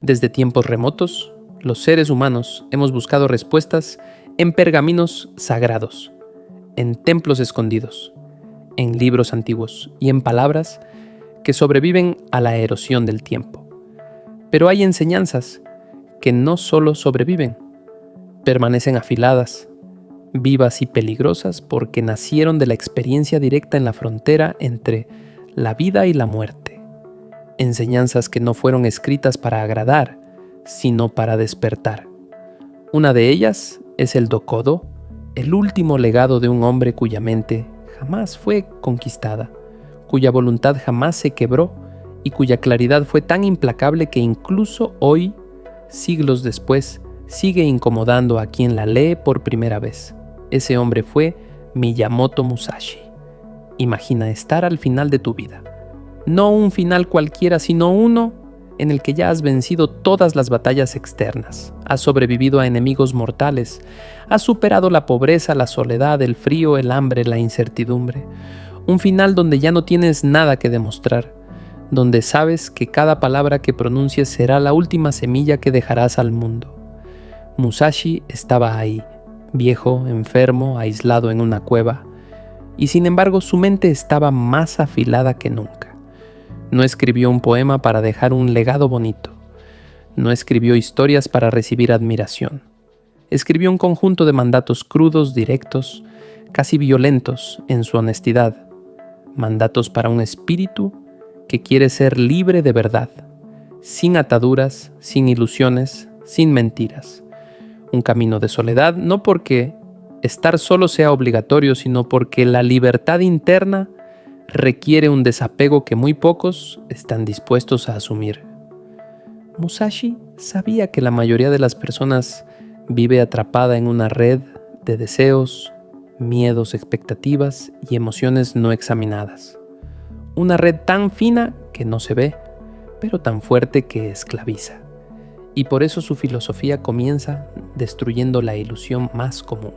Desde tiempos remotos, los seres humanos hemos buscado respuestas en pergaminos sagrados, en templos escondidos, en libros antiguos y en palabras que sobreviven a la erosión del tiempo. Pero hay enseñanzas que no solo sobreviven, permanecen afiladas, vivas y peligrosas porque nacieron de la experiencia directa en la frontera entre la vida y la muerte. Enseñanzas que no fueron escritas para agradar, sino para despertar. Una de ellas es el Dokodo, el último legado de un hombre cuya mente jamás fue conquistada, cuya voluntad jamás se quebró y cuya claridad fue tan implacable que incluso hoy, siglos después, sigue incomodando a quien la lee por primera vez. Ese hombre fue Miyamoto Musashi. Imagina estar al final de tu vida. No un final cualquiera, sino uno en el que ya has vencido todas las batallas externas, has sobrevivido a enemigos mortales, has superado la pobreza, la soledad, el frío, el hambre, la incertidumbre. Un final donde ya no tienes nada que demostrar, donde sabes que cada palabra que pronuncies será la última semilla que dejarás al mundo. Musashi estaba ahí, viejo, enfermo, aislado en una cueva, y sin embargo su mente estaba más afilada que nunca. No escribió un poema para dejar un legado bonito. No escribió historias para recibir admiración. Escribió un conjunto de mandatos crudos, directos, casi violentos en su honestidad. Mandatos para un espíritu que quiere ser libre de verdad, sin ataduras, sin ilusiones, sin mentiras. Un camino de soledad, no porque estar solo sea obligatorio, sino porque la libertad interna requiere un desapego que muy pocos están dispuestos a asumir. Musashi sabía que la mayoría de las personas vive atrapada en una red de deseos, miedos, expectativas y emociones no examinadas. Una red tan fina que no se ve, pero tan fuerte que esclaviza. Y por eso su filosofía comienza destruyendo la ilusión más común,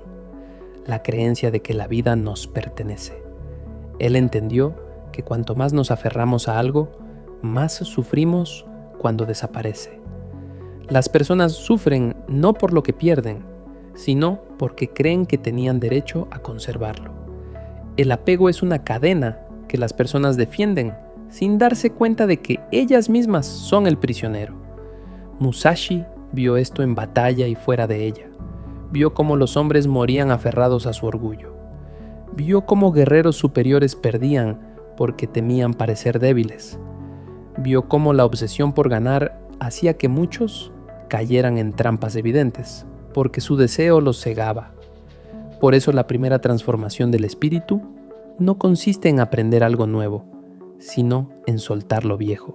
la creencia de que la vida nos pertenece. Él entendió que cuanto más nos aferramos a algo, más sufrimos cuando desaparece. Las personas sufren no por lo que pierden, sino porque creen que tenían derecho a conservarlo. El apego es una cadena que las personas defienden sin darse cuenta de que ellas mismas son el prisionero. Musashi vio esto en batalla y fuera de ella. Vio cómo los hombres morían aferrados a su orgullo. Vio cómo guerreros superiores perdían porque temían parecer débiles. Vio cómo la obsesión por ganar hacía que muchos cayeran en trampas evidentes, porque su deseo los cegaba. Por eso la primera transformación del espíritu no consiste en aprender algo nuevo, sino en soltar lo viejo.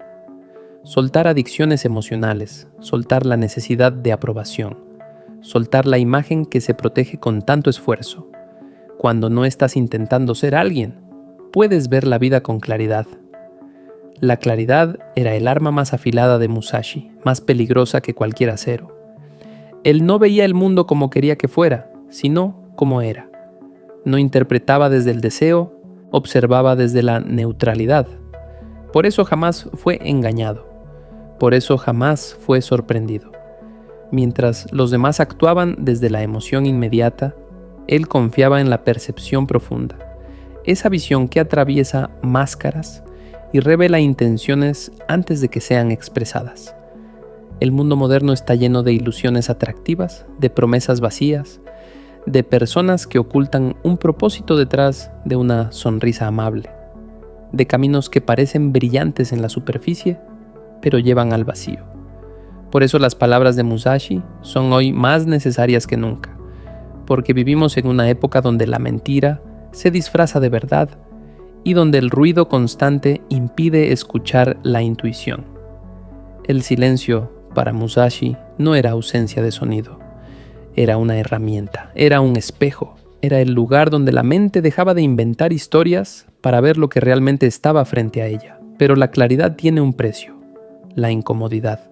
Soltar adicciones emocionales, soltar la necesidad de aprobación, soltar la imagen que se protege con tanto esfuerzo. Cuando no estás intentando ser alguien, puedes ver la vida con claridad. La claridad era el arma más afilada de Musashi, más peligrosa que cualquier acero. Él no veía el mundo como quería que fuera, sino como era. No interpretaba desde el deseo, observaba desde la neutralidad. Por eso jamás fue engañado. Por eso jamás fue sorprendido. Mientras los demás actuaban desde la emoción inmediata, él confiaba en la percepción profunda, esa visión que atraviesa máscaras y revela intenciones antes de que sean expresadas. El mundo moderno está lleno de ilusiones atractivas, de promesas vacías, de personas que ocultan un propósito detrás de una sonrisa amable, de caminos que parecen brillantes en la superficie, pero llevan al vacío. Por eso las palabras de Musashi son hoy más necesarias que nunca, porque vivimos en una época donde la mentira se disfraza de verdad y donde el ruido constante impide escuchar la intuición. El silencio, para Musashi, no era ausencia de sonido. Era una herramienta, era un espejo, era el lugar donde la mente dejaba de inventar historias para ver lo que realmente estaba frente a ella. Pero la claridad tiene un precio, la incomodidad.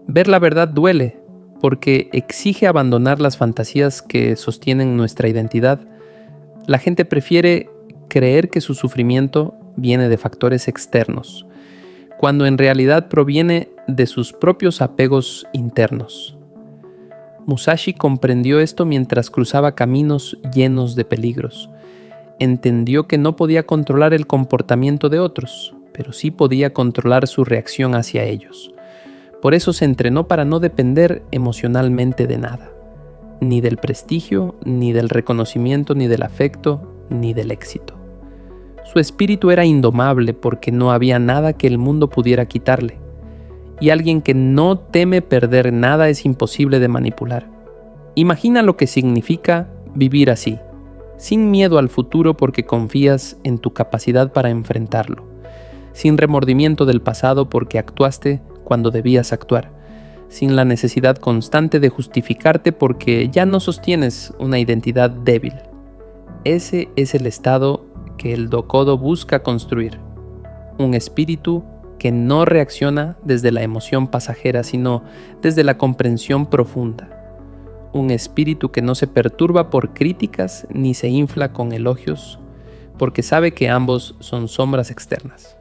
Ver la verdad duele, porque exige abandonar las fantasías que sostienen nuestra identidad. La gente prefiere creer que su sufrimiento viene de factores externos, cuando en realidad proviene de sus propios apegos internos. Musashi comprendió esto mientras cruzaba caminos llenos de peligros. Entendió que no podía controlar el comportamiento de otros, pero sí podía controlar su reacción hacia ellos. Por eso se entrenó para no depender emocionalmente de nada, ni del prestigio, ni del reconocimiento, ni del afecto, ni del éxito. Su espíritu era indomable porque no había nada que el mundo pudiera quitarle. Y alguien que no teme perder nada es imposible de manipular. Imagina lo que significa vivir así, sin miedo al futuro porque confías en tu capacidad para enfrentarlo, sin remordimiento del pasado porque actuaste cuando debías actuar, sin la necesidad constante de justificarte porque ya no sostienes una identidad débil. Ese es el estado que el Dokodo busca construir, un espíritu que no reacciona desde la emoción pasajera, sino desde la comprensión profunda. Un espíritu que no se perturba por críticas ni se infla con elogios, porque sabe que ambos son sombras externas.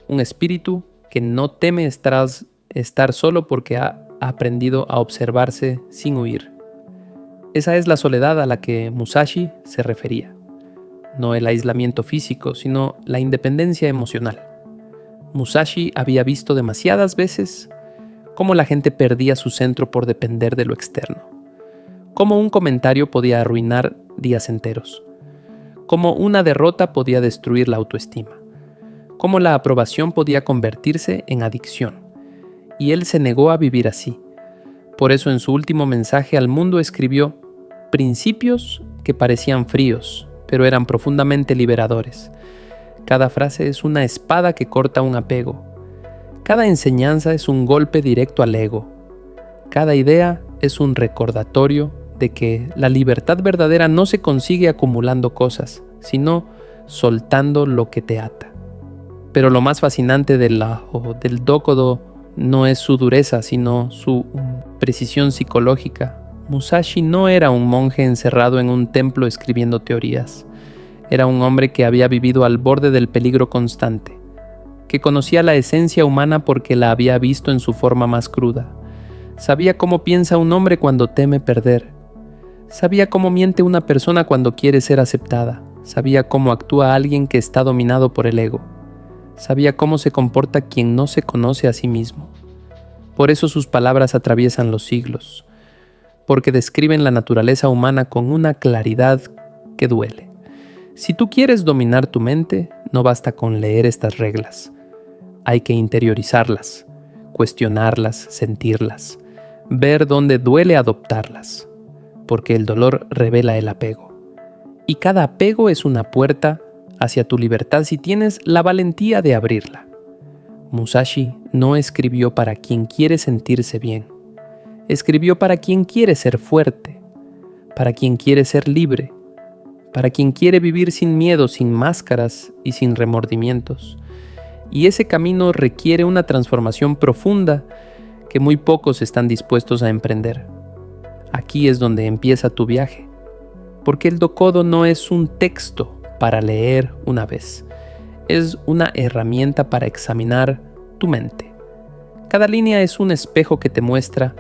Un espíritu que no teme estar solo porque ha aprendido a observarse sin huir. Esa es la soledad a la que Musashi se refería. No el aislamiento físico, sino la independencia emocional. Musashi había visto demasiadas veces cómo la gente perdía su centro por depender de lo externo. Cómo un comentario podía arruinar días enteros. Cómo una derrota podía destruir la autoestima. Cómo la aprobación podía convertirse en adicción. Y él se negó a vivir así. Por eso en su último mensaje al mundo escribió principios que parecían fríos, pero eran profundamente liberadores. Cada frase es una espada que corta un apego. Cada enseñanza es un golpe directo al ego. Cada idea es un recordatorio de que la libertad verdadera no se consigue acumulando cosas, sino soltando lo que te ata. Pero lo más fascinante del Dokodo no es su dureza, sino su precisión psicológica. Musashi no era un monje encerrado en un templo escribiendo teorías. Era un hombre que había vivido al borde del peligro constante, que conocía la esencia humana porque la había visto en su forma más cruda. Sabía cómo piensa un hombre cuando teme perder. Sabía cómo miente una persona cuando quiere ser aceptada. Sabía cómo actúa alguien que está dominado por el ego. Sabía cómo se comporta quien no se conoce a sí mismo. Por eso sus palabras atraviesan los siglos, porque describen la naturaleza humana con una claridad que duele. Si tú quieres dominar tu mente, no basta con leer estas reglas. Hay que interiorizarlas, cuestionarlas, sentirlas, ver dónde duele adoptarlas, porque el dolor revela el apego. Y cada apego es una puerta hacia tu libertad si tienes la valentía de abrirla. Musashi no escribió para quien quiere sentirse bien. Escribió para quien quiere ser fuerte, para quien quiere ser libre, para quien quiere vivir sin miedo, sin máscaras y sin remordimientos. Y ese camino requiere una transformación profunda que muy pocos están dispuestos a emprender. Aquí es donde empieza tu viaje, porque el Dokodo no es un texto para leer una vez, es una herramienta para examinar tu mente. Cada línea es un espejo que te muestra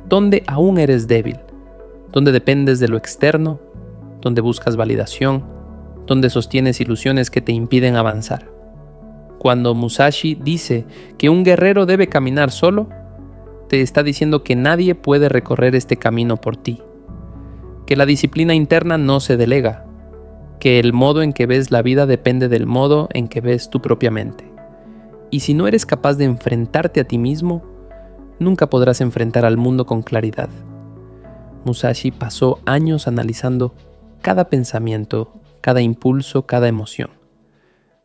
dónde aún eres débil, dónde dependes de lo externo, donde buscas validación, donde sostienes ilusiones que te impiden avanzar. Cuando Musashi dice que un guerrero debe caminar solo, te está diciendo que nadie puede recorrer este camino por ti, que la disciplina interna no se delega, que el modo en que ves la vida depende del modo en que ves tu propia mente. Y si no eres capaz de enfrentarte a ti mismo, nunca podrás enfrentar al mundo con claridad. Musashi pasó años analizando cada pensamiento, cada impulso, cada emoción.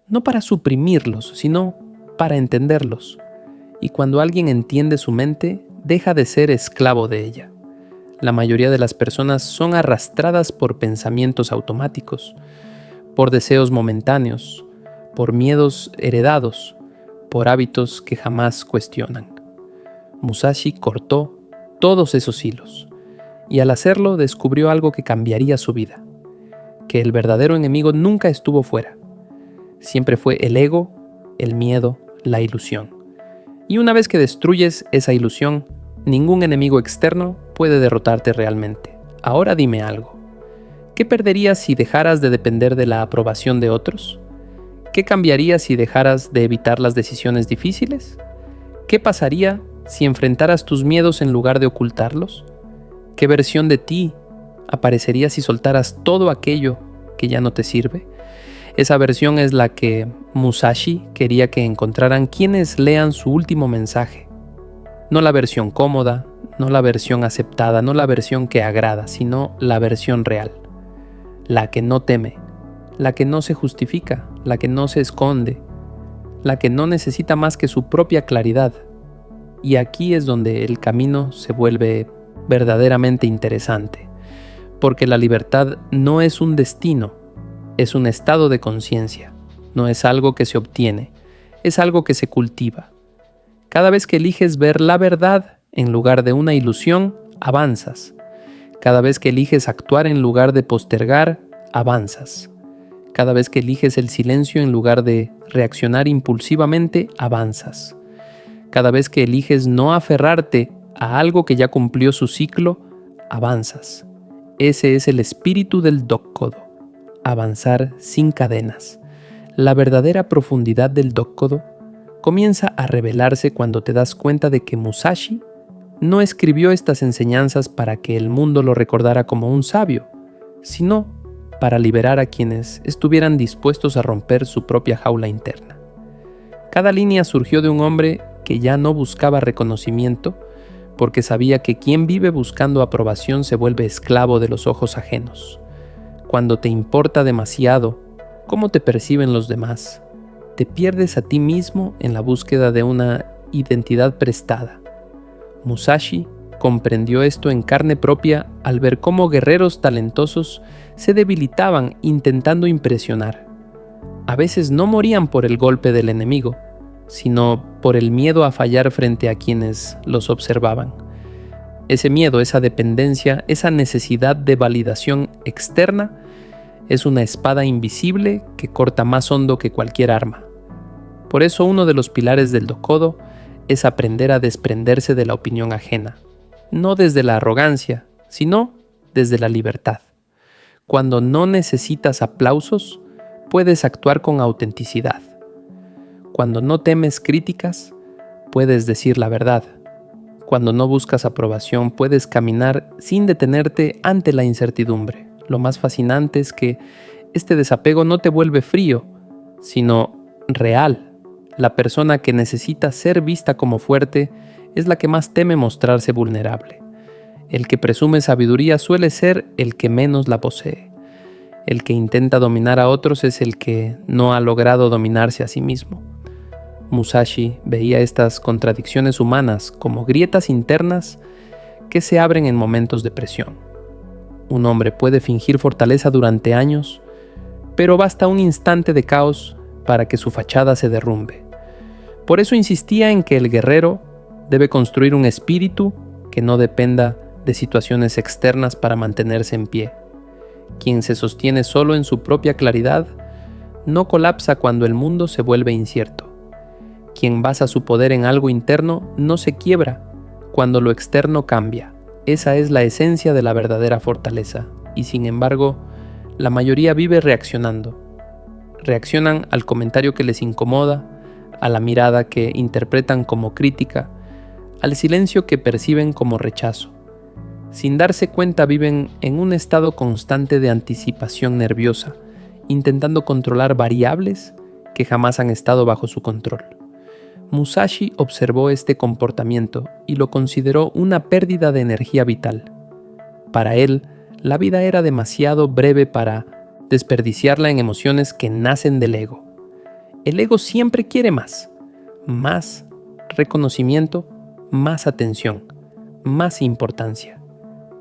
No para suprimirlos, sino para entenderlos. Y cuando alguien entiende su mente, deja de ser esclavo de ella. La mayoría de las personas son arrastradas por pensamientos automáticos, por deseos momentáneos, por miedos heredados, por hábitos que jamás cuestionan. Musashi cortó todos esos hilos, y al hacerlo descubrió algo que cambiaría su vida, que el verdadero enemigo nunca estuvo fuera. Siempre fue el ego, el miedo, la ilusión. Y una vez que destruyes esa ilusión, ningún enemigo externo puede derrotarte realmente. Ahora dime algo. ¿Qué perderías si dejaras de depender de la aprobación de otros? ¿Qué cambiaría si dejaras de evitar las decisiones difíciles? ¿Qué pasaría si enfrentaras tus miedos en lugar de ocultarlos? ¿Qué versión de ti aparecería si soltaras todo aquello que ya no te sirve? Esa versión es la que Musashi quería que encontraran quienes lean su último mensaje. No la versión cómoda, no la versión aceptada, no la versión que agrada, sino la versión real. La que no teme, la que no se justifica, la que no se esconde, la que no necesita más que su propia claridad. Y aquí es donde el camino se vuelve verdaderamente interesante, porque la libertad no es un destino, es un estado de conciencia, no es algo que se obtiene, es algo que se cultiva. Cada vez que eliges ver la verdad en lugar de una ilusión, avanzas. Cada vez que eliges actuar en lugar de postergar, avanzas. Cada vez que eliges el silencio en lugar de reaccionar impulsivamente, avanzas. Cada vez que eliges no aferrarte a algo que ya cumplió su ciclo, avanzas. Ese es el espíritu del Dokkodo, avanzar sin cadenas. La verdadera profundidad del Dokkodo comienza a revelarse cuando te das cuenta de que Musashi no escribió estas enseñanzas para que el mundo lo recordara como un sabio, sino para liberar a quienes estuvieran dispuestos a romper su propia jaula interna. Cada línea surgió de un hombre que ya no buscaba reconocimiento, porque sabía que quien vive buscando aprobación se vuelve esclavo de los ojos ajenos. Cuando te importa demasiado cómo te perciben los demás, te pierdes a ti mismo en la búsqueda de una identidad prestada. Musashi comprendió esto en carne propia al ver cómo guerreros talentosos se debilitaban intentando impresionar. A veces no morían por el golpe del enemigo, sino por el miedo a fallar frente a quienes los observaban. Ese miedo, esa dependencia, esa necesidad de validación externa es una espada invisible que corta más hondo que cualquier arma. Por eso uno de los pilares del Dokkodo es aprender a desprenderse de la opinión ajena, no desde la arrogancia, sino desde la libertad. Cuando no necesitas aplausos, puedes actuar con autenticidad. Cuando no temes críticas, puedes decir la verdad. Cuando no buscas aprobación, puedes caminar sin detenerte ante la incertidumbre. Lo más fascinante es que este desapego no te vuelve frío, sino real. La persona que necesita ser vista como fuerte es la que más teme mostrarse vulnerable. El que presume sabiduría suele ser el que menos la posee. El que intenta dominar a otros es el que no ha logrado dominarse a sí mismo. Musashi veía estas contradicciones humanas como grietas internas que se abren en momentos de presión. Un hombre puede fingir fortaleza durante años, pero basta un instante de caos para que su fachada se derrumbe. Por eso insistía en que el guerrero debe construir un espíritu que no dependa de situaciones externas para mantenerse en pie. Quien se sostiene solo en su propia claridad no colapsa cuando el mundo se vuelve incierto. Quien basa su poder en algo interno no se quiebra cuando lo externo cambia. Esa es la esencia de la verdadera fortaleza, y sin embargo, la mayoría vive reaccionando. Reaccionan al comentario que les incomoda, a la mirada que interpretan como crítica, al silencio que perciben como rechazo. Sin darse cuenta viven en un estado constante de anticipación nerviosa, intentando controlar variables que jamás han estado bajo su control. Musashi observó este comportamiento y lo consideró una pérdida de energía vital. Para él, la vida era demasiado breve para desperdiciarla en emociones que nacen del ego. El ego siempre quiere más reconocimiento, más atención, más importancia,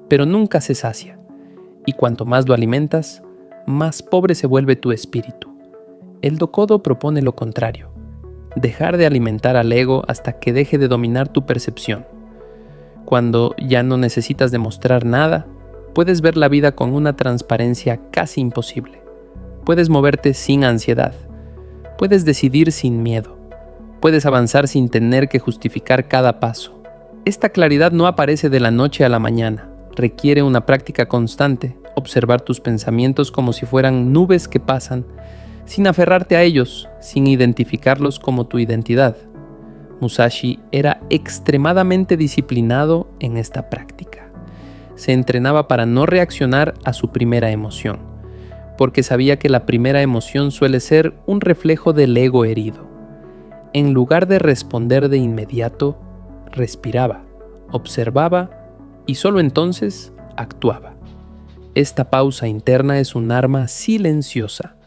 pero nunca se sacia, y cuanto más lo alimentas, más pobre se vuelve tu espíritu. El Dokkodo propone lo contrario: dejar de alimentar al ego hasta que deje de dominar tu percepción. Cuando ya no necesitas demostrar nada, puedes ver la vida con una transparencia casi imposible. Puedes moverte sin ansiedad. Puedes decidir sin miedo. puedes avanzar sin tener que justificar cada paso. Esta claridad no aparece de la noche a la mañana. Requiere una práctica constante, observar tus pensamientos como si fueran nubes que pasan, sin aferrarte a ellos, sin identificarlos como tu identidad. Musashi era extremadamente disciplinado en esta práctica. Se entrenaba para no reaccionar a su primera emoción, porque sabía que la primera emoción suele ser un reflejo del ego herido. En lugar de responder de inmediato, respiraba, observaba y solo entonces actuaba. Esta pausa interna es un arma silenciosa,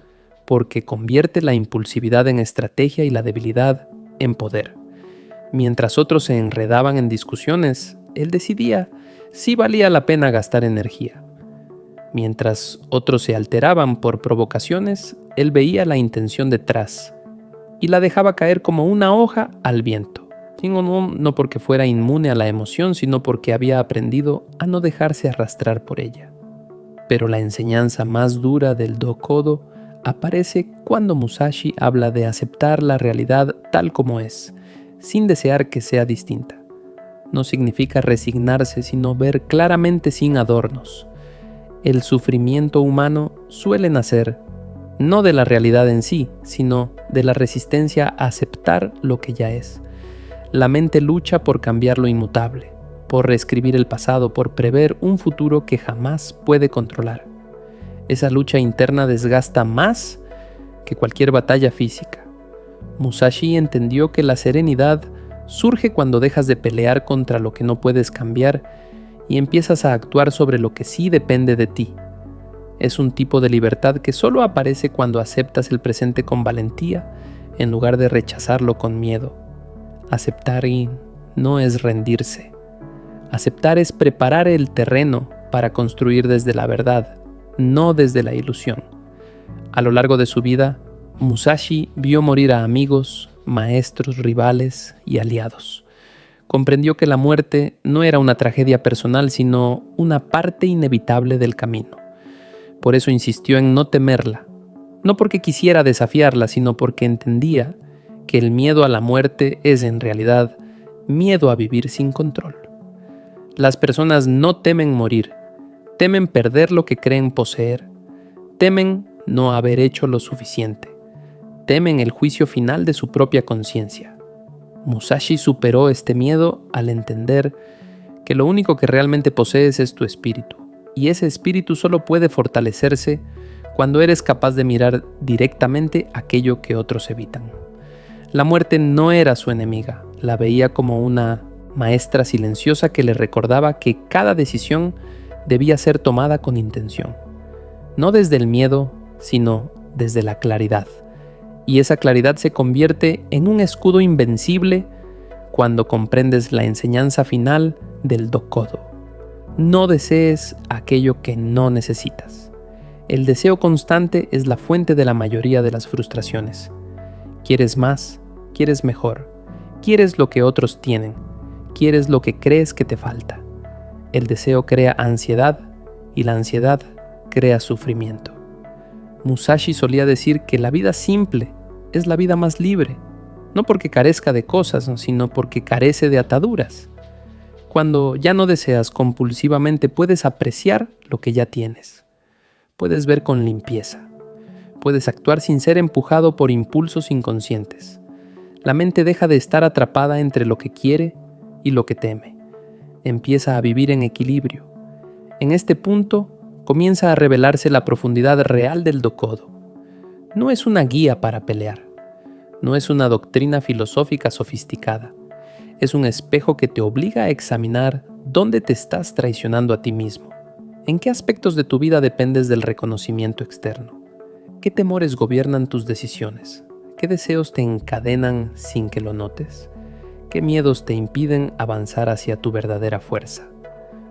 porque convierte la impulsividad en estrategia y la debilidad en poder. Mientras otros se enredaban en discusiones, él decidía si valía la pena gastar energía. Mientras otros se alteraban por provocaciones, él veía la intención detrás y la dejaba caer como una hoja al viento. No porque fuera inmune a la emoción, sino porque había aprendido a no dejarse arrastrar por ella. Pero la enseñanza más dura del Do-Kodo aparece cuando Musashi habla de aceptar la realidad tal como es, sin desear que sea distinta. No significa resignarse, sino ver claramente sin adornos. El sufrimiento humano suele nacer no de la realidad en sí, sino de la resistencia a aceptar lo que ya es. La mente lucha por cambiar lo inmutable, por reescribir el pasado, por prever un futuro que jamás puede controlar. Esa lucha interna desgasta más que cualquier batalla física. Musashi entendió que la serenidad surge cuando dejas de pelear contra lo que no puedes cambiar y empiezas a actuar sobre lo que sí depende de ti. Es un tipo de libertad que solo aparece cuando aceptas el presente con valentía en lugar de rechazarlo con miedo. Aceptar no es rendirse. Aceptar es preparar el terreno para construir desde la verdad, no desde la ilusión. A lo largo de su vida, Musashi vio morir a amigos, maestros, rivales y aliados. Comprendió que la muerte no era una tragedia personal, sino una parte inevitable del camino. Por eso insistió en no temerla, no porque quisiera desafiarla, sino porque entendía que el miedo a la muerte es en realidad miedo a vivir sin control. Las personas no temen morir, temen perder lo que creen poseer, temen no haber hecho lo suficiente, temen el juicio final de su propia conciencia. Musashi superó este miedo al entender que lo único que realmente posees es tu espíritu, y ese espíritu solo puede fortalecerse cuando eres capaz de mirar directamente aquello que otros evitan. La muerte no era su enemiga, la veía como una maestra silenciosa que le recordaba que cada decisión debía ser tomada con intención, no desde el miedo, sino desde la claridad. Y esa claridad se convierte en un escudo invencible cuando comprendes la enseñanza final del Do-Kodo. No desees aquello que no necesitas. El deseo constante es la fuente de la mayoría de las frustraciones. Quieres más, quieres mejor, quieres lo que otros tienen, quieres lo que crees que te falta. El deseo crea ansiedad y la ansiedad crea sufrimiento. Musashi solía decir que la vida simple es la vida más libre, no porque carezca de cosas, sino porque carece de ataduras. Cuando ya no deseas compulsivamente, puedes apreciar lo que ya tienes. Puedes ver con limpieza. Puedes actuar sin ser empujado por impulsos inconscientes. La mente deja de estar atrapada entre lo que quiere y lo que teme. Empieza a vivir en equilibrio. En este punto, comienza a revelarse la profundidad real del Do-Kodo. No es una guía para pelear. No es una doctrina filosófica sofisticada. Es un espejo que te obliga a examinar dónde te estás traicionando a ti mismo. ¿En qué aspectos de tu vida dependes del reconocimiento externo? ¿Qué temores gobiernan tus decisiones? ¿Qué deseos te encadenan sin que lo notes? ¿Qué miedos te impiden avanzar hacia tu verdadera fuerza?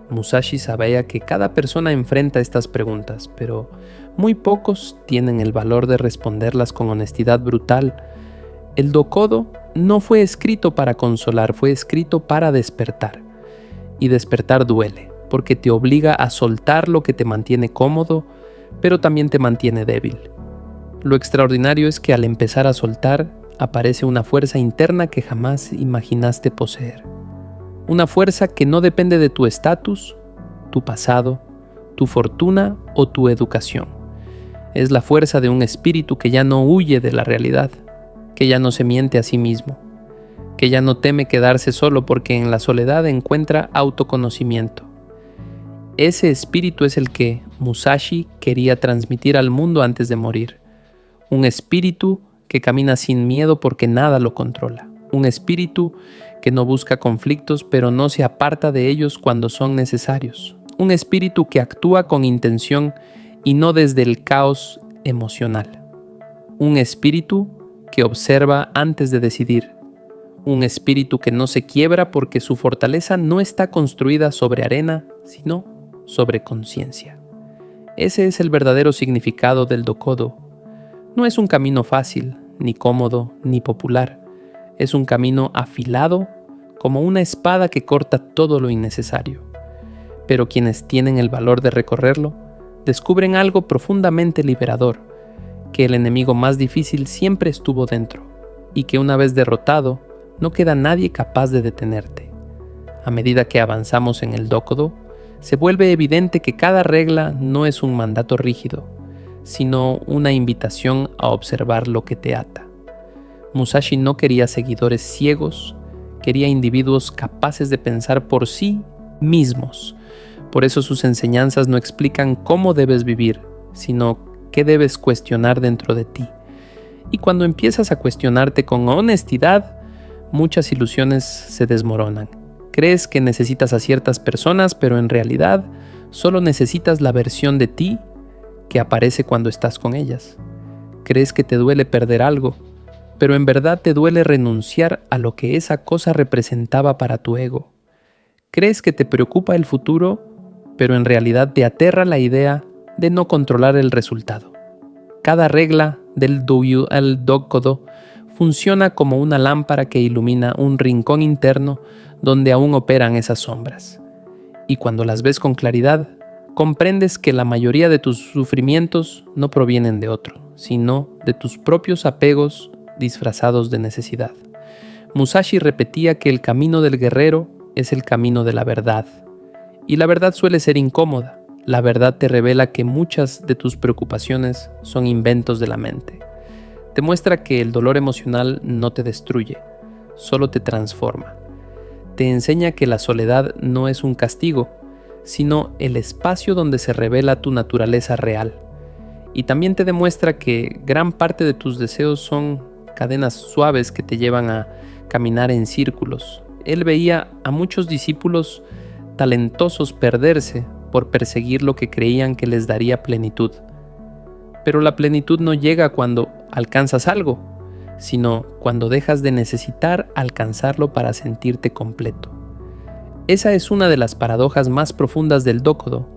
Musashi sabía que cada persona enfrenta estas preguntas, pero muy pocos tienen el valor de responderlas con honestidad brutal. El Do-Kodo no fue escrito para consolar, fue escrito para despertar. Y despertar duele, porque te obliga a soltar lo que te mantiene cómodo, pero también te mantiene débil. Lo extraordinario es que al empezar a soltar, aparece una fuerza interna que jamás imaginaste poseer. Una fuerza que no depende de tu estatus, tu pasado, tu fortuna o tu educación. Es la fuerza de un espíritu que ya no huye de la realidad, que ya no se miente a sí mismo, que ya no teme quedarse solo porque en la soledad encuentra autoconocimiento. Ese espíritu es el que Musashi quería transmitir al mundo antes de morir. Un espíritu que camina sin miedo porque nada lo controla. Un espíritu que no busca conflictos pero no se aparta de ellos cuando son necesarios. Un espíritu que actúa con intención y no desde el caos emocional. Un espíritu que observa antes de decidir. Un espíritu que no se quiebra porque su fortaleza no está construida sobre arena, sino sobre conciencia. Ese es el verdadero significado del Dokodo. No es un camino fácil, ni cómodo, ni popular. Es un camino afilado como una espada que corta todo lo innecesario. Pero quienes tienen el valor de recorrerlo, descubren algo profundamente liberador, que el enemigo más difícil siempre estuvo dentro, y que una vez derrotado, no queda nadie capaz de detenerte. A medida que avanzamos en el Dokodo, se vuelve evidente que cada regla no es un mandato rígido, sino una invitación a observar lo que te ata. Musashi no quería seguidores ciegos, quería individuos capaces de pensar por sí mismos. Por eso sus enseñanzas no explican cómo debes vivir, sino qué debes cuestionar dentro de ti. Y cuando empiezas a cuestionarte con honestidad, muchas ilusiones se desmoronan. Crees que necesitas a ciertas personas, pero en realidad solo necesitas la versión de ti que aparece cuando estás con ellas. Crees que te duele perder algo, pero en verdad te duele renunciar a lo que esa cosa representaba para tu ego. Crees que te preocupa el futuro, pero en realidad te aterra la idea de no controlar el resultado. Cada regla del Dokodo funciona como una lámpara que ilumina un rincón interno donde aún operan esas sombras. Y cuando las ves con claridad, comprendes que la mayoría de tus sufrimientos no provienen de otro, sino de tus propios apegos disfrazados de necesidad. Musashi repetía que el camino del guerrero es el camino de la verdad. Y la verdad suele ser incómoda. La verdad te revela que muchas de tus preocupaciones son inventos de la mente. Te muestra que el dolor emocional no te destruye, solo te transforma. Te enseña que la soledad no es un castigo, sino el espacio donde se revela tu naturaleza real. Y también te demuestra que gran parte de tus deseos son cadenas suaves que te llevan a caminar en círculos. Él veía a muchos discípulos talentosos perderse por perseguir lo que creían que les daría plenitud. Pero la plenitud no llega cuando alcanzas algo, sino cuando dejas de necesitar alcanzarlo para sentirte completo. Esa es una de las paradojas más profundas del Dokodo.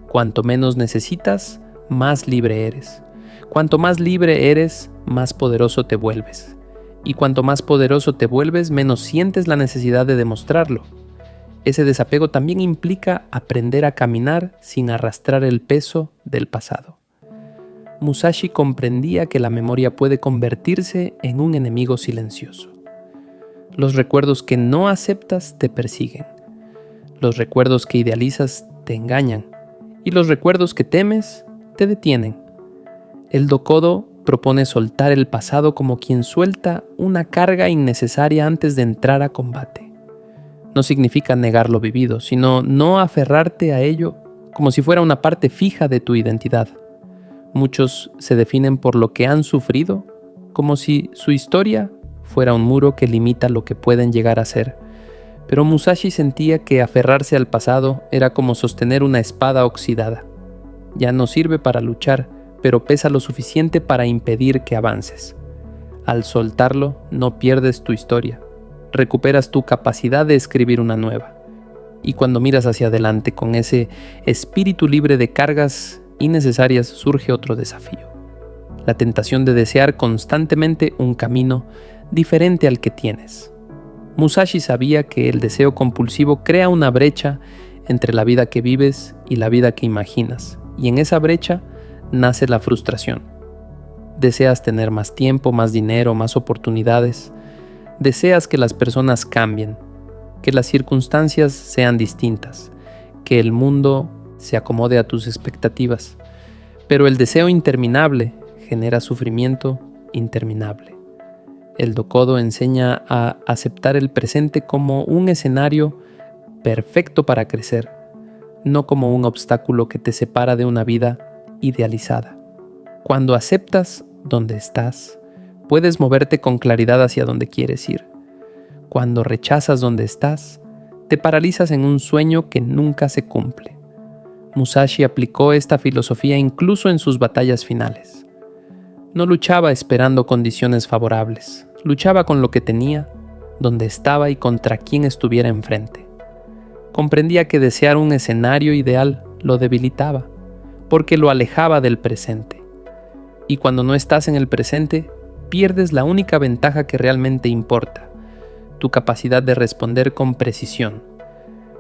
Cuanto menos necesitas, más libre eres. Cuanto más libre eres, más poderoso te vuelves. Y cuanto más poderoso te vuelves, menos sientes la necesidad de demostrarlo. Ese desapego también implica aprender a caminar sin arrastrar el peso del pasado. Musashi comprendía que la memoria puede convertirse en un enemigo silencioso. Los recuerdos que no aceptas te persiguen. Los recuerdos que idealizas te engañan. Y los recuerdos que temes te detienen. El Dokodo propone soltar el pasado como quien suelta una carga innecesaria antes de entrar a combate. No significa negar lo vivido, sino no aferrarte a ello como si fuera una parte fija de tu identidad. Muchos se definen por lo que han sufrido, como si su historia fuera un muro que limita lo que pueden llegar a ser. Pero Musashi sentía que aferrarse al pasado era como sostener una espada oxidada. Ya no sirve para luchar, pero pesa lo suficiente para impedir que avances. Al soltarlo, no pierdes tu historia. Recuperas tu capacidad de escribir una nueva. Y cuando miras hacia adelante con ese espíritu libre de cargas innecesarias, surge otro desafío. La tentación de desear constantemente un camino diferente al que tienes. Musashi sabía que el deseo compulsivo crea una brecha entre la vida que vives y la vida que imaginas, y en esa brecha nace la frustración. Deseas tener más tiempo, más dinero, más oportunidades. Deseas que las personas cambien, que las circunstancias sean distintas, que el mundo se acomode a tus expectativas. Pero el deseo interminable genera sufrimiento interminable. El Dokodo enseña a aceptar el presente como un escenario perfecto para crecer, no como un obstáculo que te separa de una vida idealizada. Cuando aceptas donde estás, puedes moverte con claridad hacia donde quieres ir. Cuando rechazas donde estás, te paralizas en un sueño que nunca se cumple. Musashi aplicó esta filosofía incluso en sus batallas finales. No luchaba esperando condiciones favorables, luchaba con lo que tenía, donde estaba y contra quien estuviera enfrente. Comprendía que desear un escenario ideal lo debilitaba, porque lo alejaba del presente. Y cuando no estás en el presente, pierdes la única ventaja que realmente importa, tu capacidad de responder con precisión.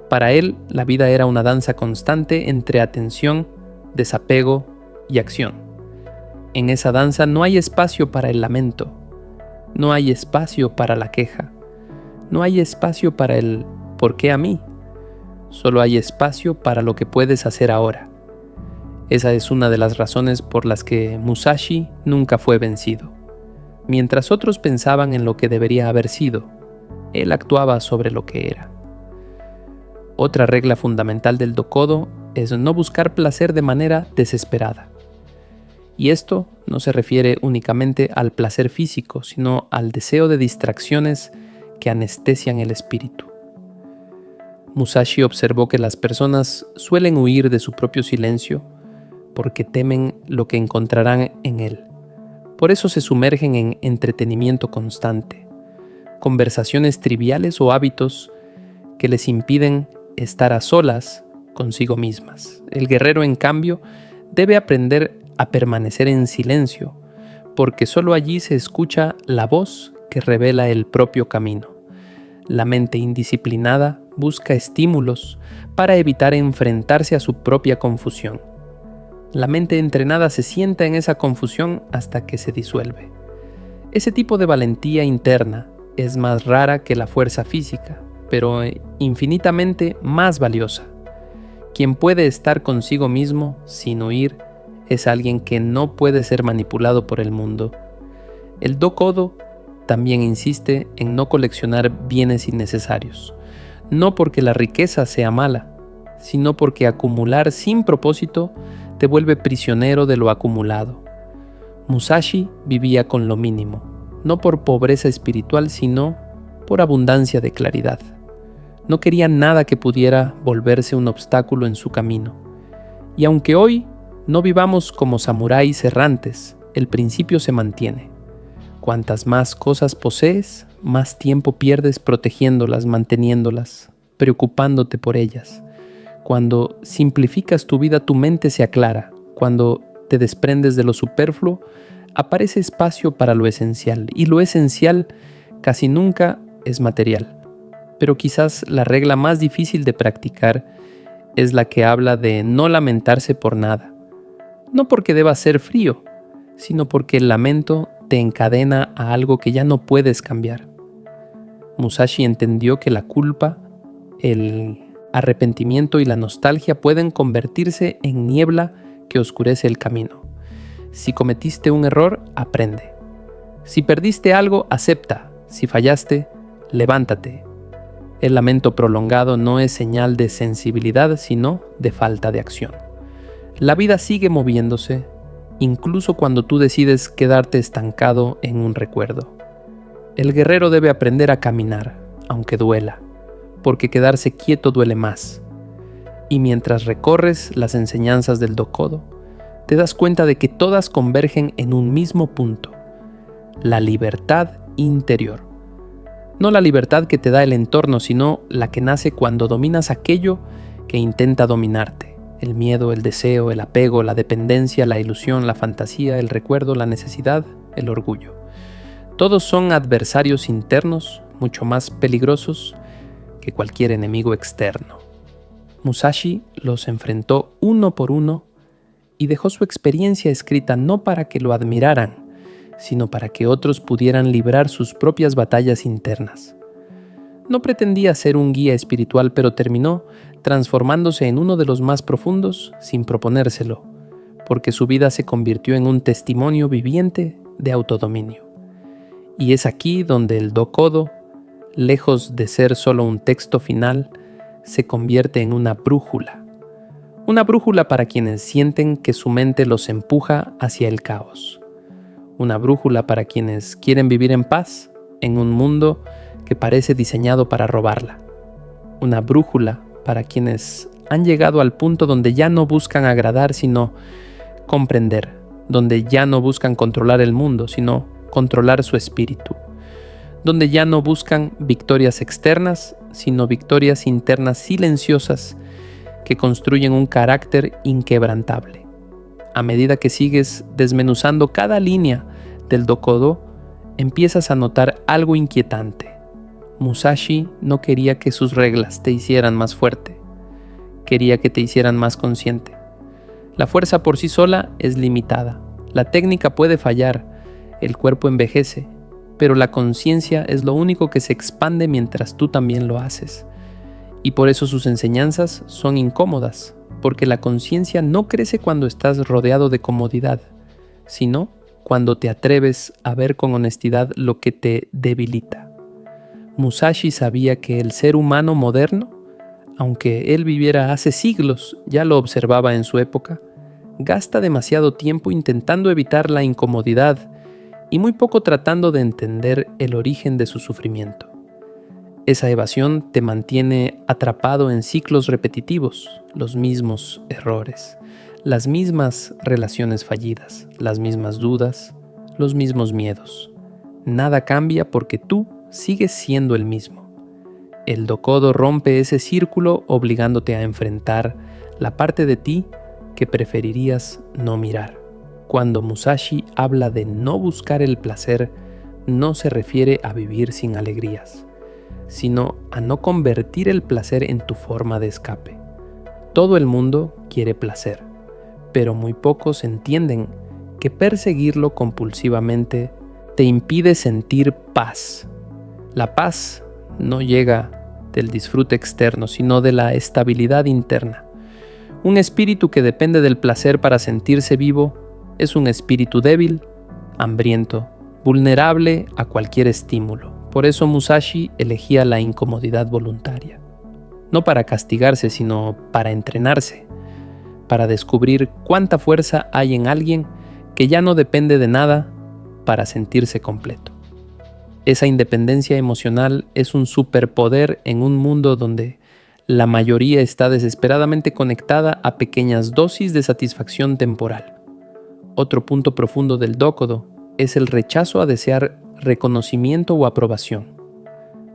Para él, la vida era una danza constante entre atención, desapego y acción. En esa danza no hay espacio para el lamento, no hay espacio para la queja, no hay espacio para el ¿por qué a mí? Solo hay espacio para lo que puedes hacer ahora. Esa es una de las razones por las que Musashi nunca fue vencido. Mientras otros pensaban en lo que debería haber sido, él actuaba sobre lo que era. Otra regla fundamental del Dokodo es no buscar placer de manera desesperada. Y esto no se refiere únicamente al placer físico, sino al deseo de distracciones que anestesian el espíritu. Musashi observó que las personas suelen huir de su propio silencio porque temen lo que encontrarán en él. Por eso se sumergen en entretenimiento constante, conversaciones triviales o hábitos que les impiden estar a solas consigo mismas. El guerrero, en cambio, debe aprender a permanecer en silencio, porque solo allí se escucha la voz que revela el propio camino. La mente indisciplinada busca estímulos para evitar enfrentarse a su propia confusión. La mente entrenada se sienta en esa confusión hasta que se disuelve. Ese tipo de valentía interna es más rara que la fuerza física, pero infinitamente más valiosa. Quien puede estar consigo mismo sin huir es alguien que no puede ser manipulado por el mundo. El Dokodo también insiste en no coleccionar bienes innecesarios, no porque la riqueza sea mala, sino porque acumular sin propósito te vuelve prisionero de lo acumulado. Musashi vivía con lo mínimo, no por pobreza espiritual, sino por abundancia de claridad. No quería nada que pudiera volverse un obstáculo en su camino. Y aunque hoy no vivamos como samuráis errantes, el principio se mantiene. Cuantas más cosas posees, más tiempo pierdes protegiéndolas, manteniéndolas, preocupándote por ellas. Cuando simplificas tu vida, tu mente se aclara. Cuando te desprendes de lo superfluo, aparece espacio para lo esencial. Y lo esencial casi nunca es material. Pero quizás la regla más difícil de practicar es la que habla de no lamentarse por nada. No porque deba ser frío, sino porque el lamento te encadena a algo que ya no puedes cambiar. Musashi entendió que la culpa, el arrepentimiento y la nostalgia pueden convertirse en niebla que oscurece el camino. Si cometiste un error, aprende. Si perdiste algo, acepta. Si fallaste, levántate. El lamento prolongado no es señal de sensibilidad, sino de falta de acción. La vida sigue moviéndose, incluso cuando tú decides quedarte estancado en un recuerdo. El guerrero debe aprender a caminar, aunque duela, porque quedarse quieto duele más. Y mientras recorres las enseñanzas del Dokodo, te das cuenta de que todas convergen en un mismo punto: la libertad interior. No la libertad que te da el entorno, sino la que nace cuando dominas aquello que intenta dominarte. El miedo, el deseo, el apego, la dependencia, la ilusión, la fantasía, el recuerdo, la necesidad, el orgullo. Todos son adversarios internos mucho más peligrosos que cualquier enemigo externo. Musashi los enfrentó uno por uno y dejó su experiencia escrita no para que lo admiraran, sino para que otros pudieran librar sus propias batallas internas. No pretendía ser un guía espiritual, pero terminó transformándose en uno de los más profundos sin proponérselo, porque su vida se convirtió en un testimonio viviente de autodominio. Y es aquí donde el Dokodo, lejos de ser solo un texto final, se convierte en una brújula. Una brújula para quienes sienten que su mente los empuja hacia el caos. Una brújula para quienes quieren vivir en paz en un mundo que parece diseñado para robarla. Una brújula para quienes han llegado al punto donde ya no buscan agradar, sino comprender, donde ya no buscan controlar el mundo, sino controlar su espíritu, donde ya no buscan victorias externas, sino victorias internas silenciosas que construyen un carácter inquebrantable. A medida que sigues desmenuzando cada línea del Dokodo, empiezas a notar algo inquietante. Musashi no quería que sus reglas te hicieran más fuerte, quería que te hicieran más consciente. La fuerza por sí sola es limitada, la técnica puede fallar, el cuerpo envejece, pero la conciencia es lo único que se expande mientras tú también lo haces. Y por eso sus enseñanzas son incómodas, porque la conciencia no crece cuando estás rodeado de comodidad, sino cuando te atreves a ver con honestidad lo que te debilita. Musashi sabía que el ser humano moderno, aunque él viviera hace siglos, ya lo observaba en su época, gasta demasiado tiempo intentando evitar la incomodidad y muy poco tratando de entender el origen de su sufrimiento. Esa evasión te mantiene atrapado en ciclos repetitivos, los mismos errores, las mismas relaciones fallidas, las mismas dudas, los mismos miedos. Nada cambia porque tú sigues siendo el mismo. El Dokodo rompe ese círculo obligándote a enfrentar la parte de ti que preferirías no mirar. Cuando Musashi habla de no buscar el placer, no se refiere a vivir sin alegrías, sino a no convertir el placer en tu forma de escape. Todo el mundo quiere placer, pero muy pocos entienden que perseguirlo compulsivamente te impide sentir paz. La paz no llega del disfrute externo, sino de la estabilidad interna. Un espíritu que depende del placer para sentirse vivo es un espíritu débil, hambriento, vulnerable a cualquier estímulo. Por eso Musashi elegía la incomodidad voluntaria. No para castigarse, sino para entrenarse, para descubrir cuánta fuerza hay en alguien que ya no depende de nada para sentirse completo. Esa independencia emocional es un superpoder en un mundo donde la mayoría está desesperadamente conectada a pequeñas dosis de satisfacción temporal. Otro punto profundo del Dokodo es el rechazo a desear reconocimiento o aprobación.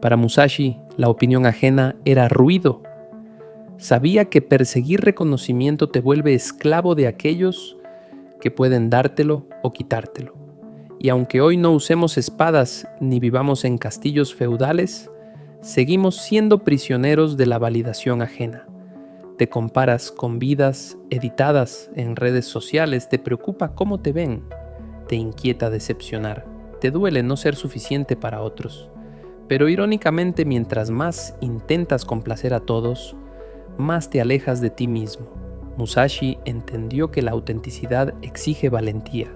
Para Musashi, la opinión ajena era ruido. Sabía que perseguir reconocimiento te vuelve esclavo de aquellos que pueden dártelo o quitártelo. Y aunque hoy no usemos espadas ni vivamos en castillos feudales, seguimos siendo prisioneros de la validación ajena. Te comparas con vidas editadas en redes sociales, te preocupa cómo te ven, te inquieta decepcionar, te duele no ser suficiente para otros. Pero irónicamente, mientras más intentas complacer a todos, más te alejas de ti mismo. Musashi entendió que la autenticidad exige valentía,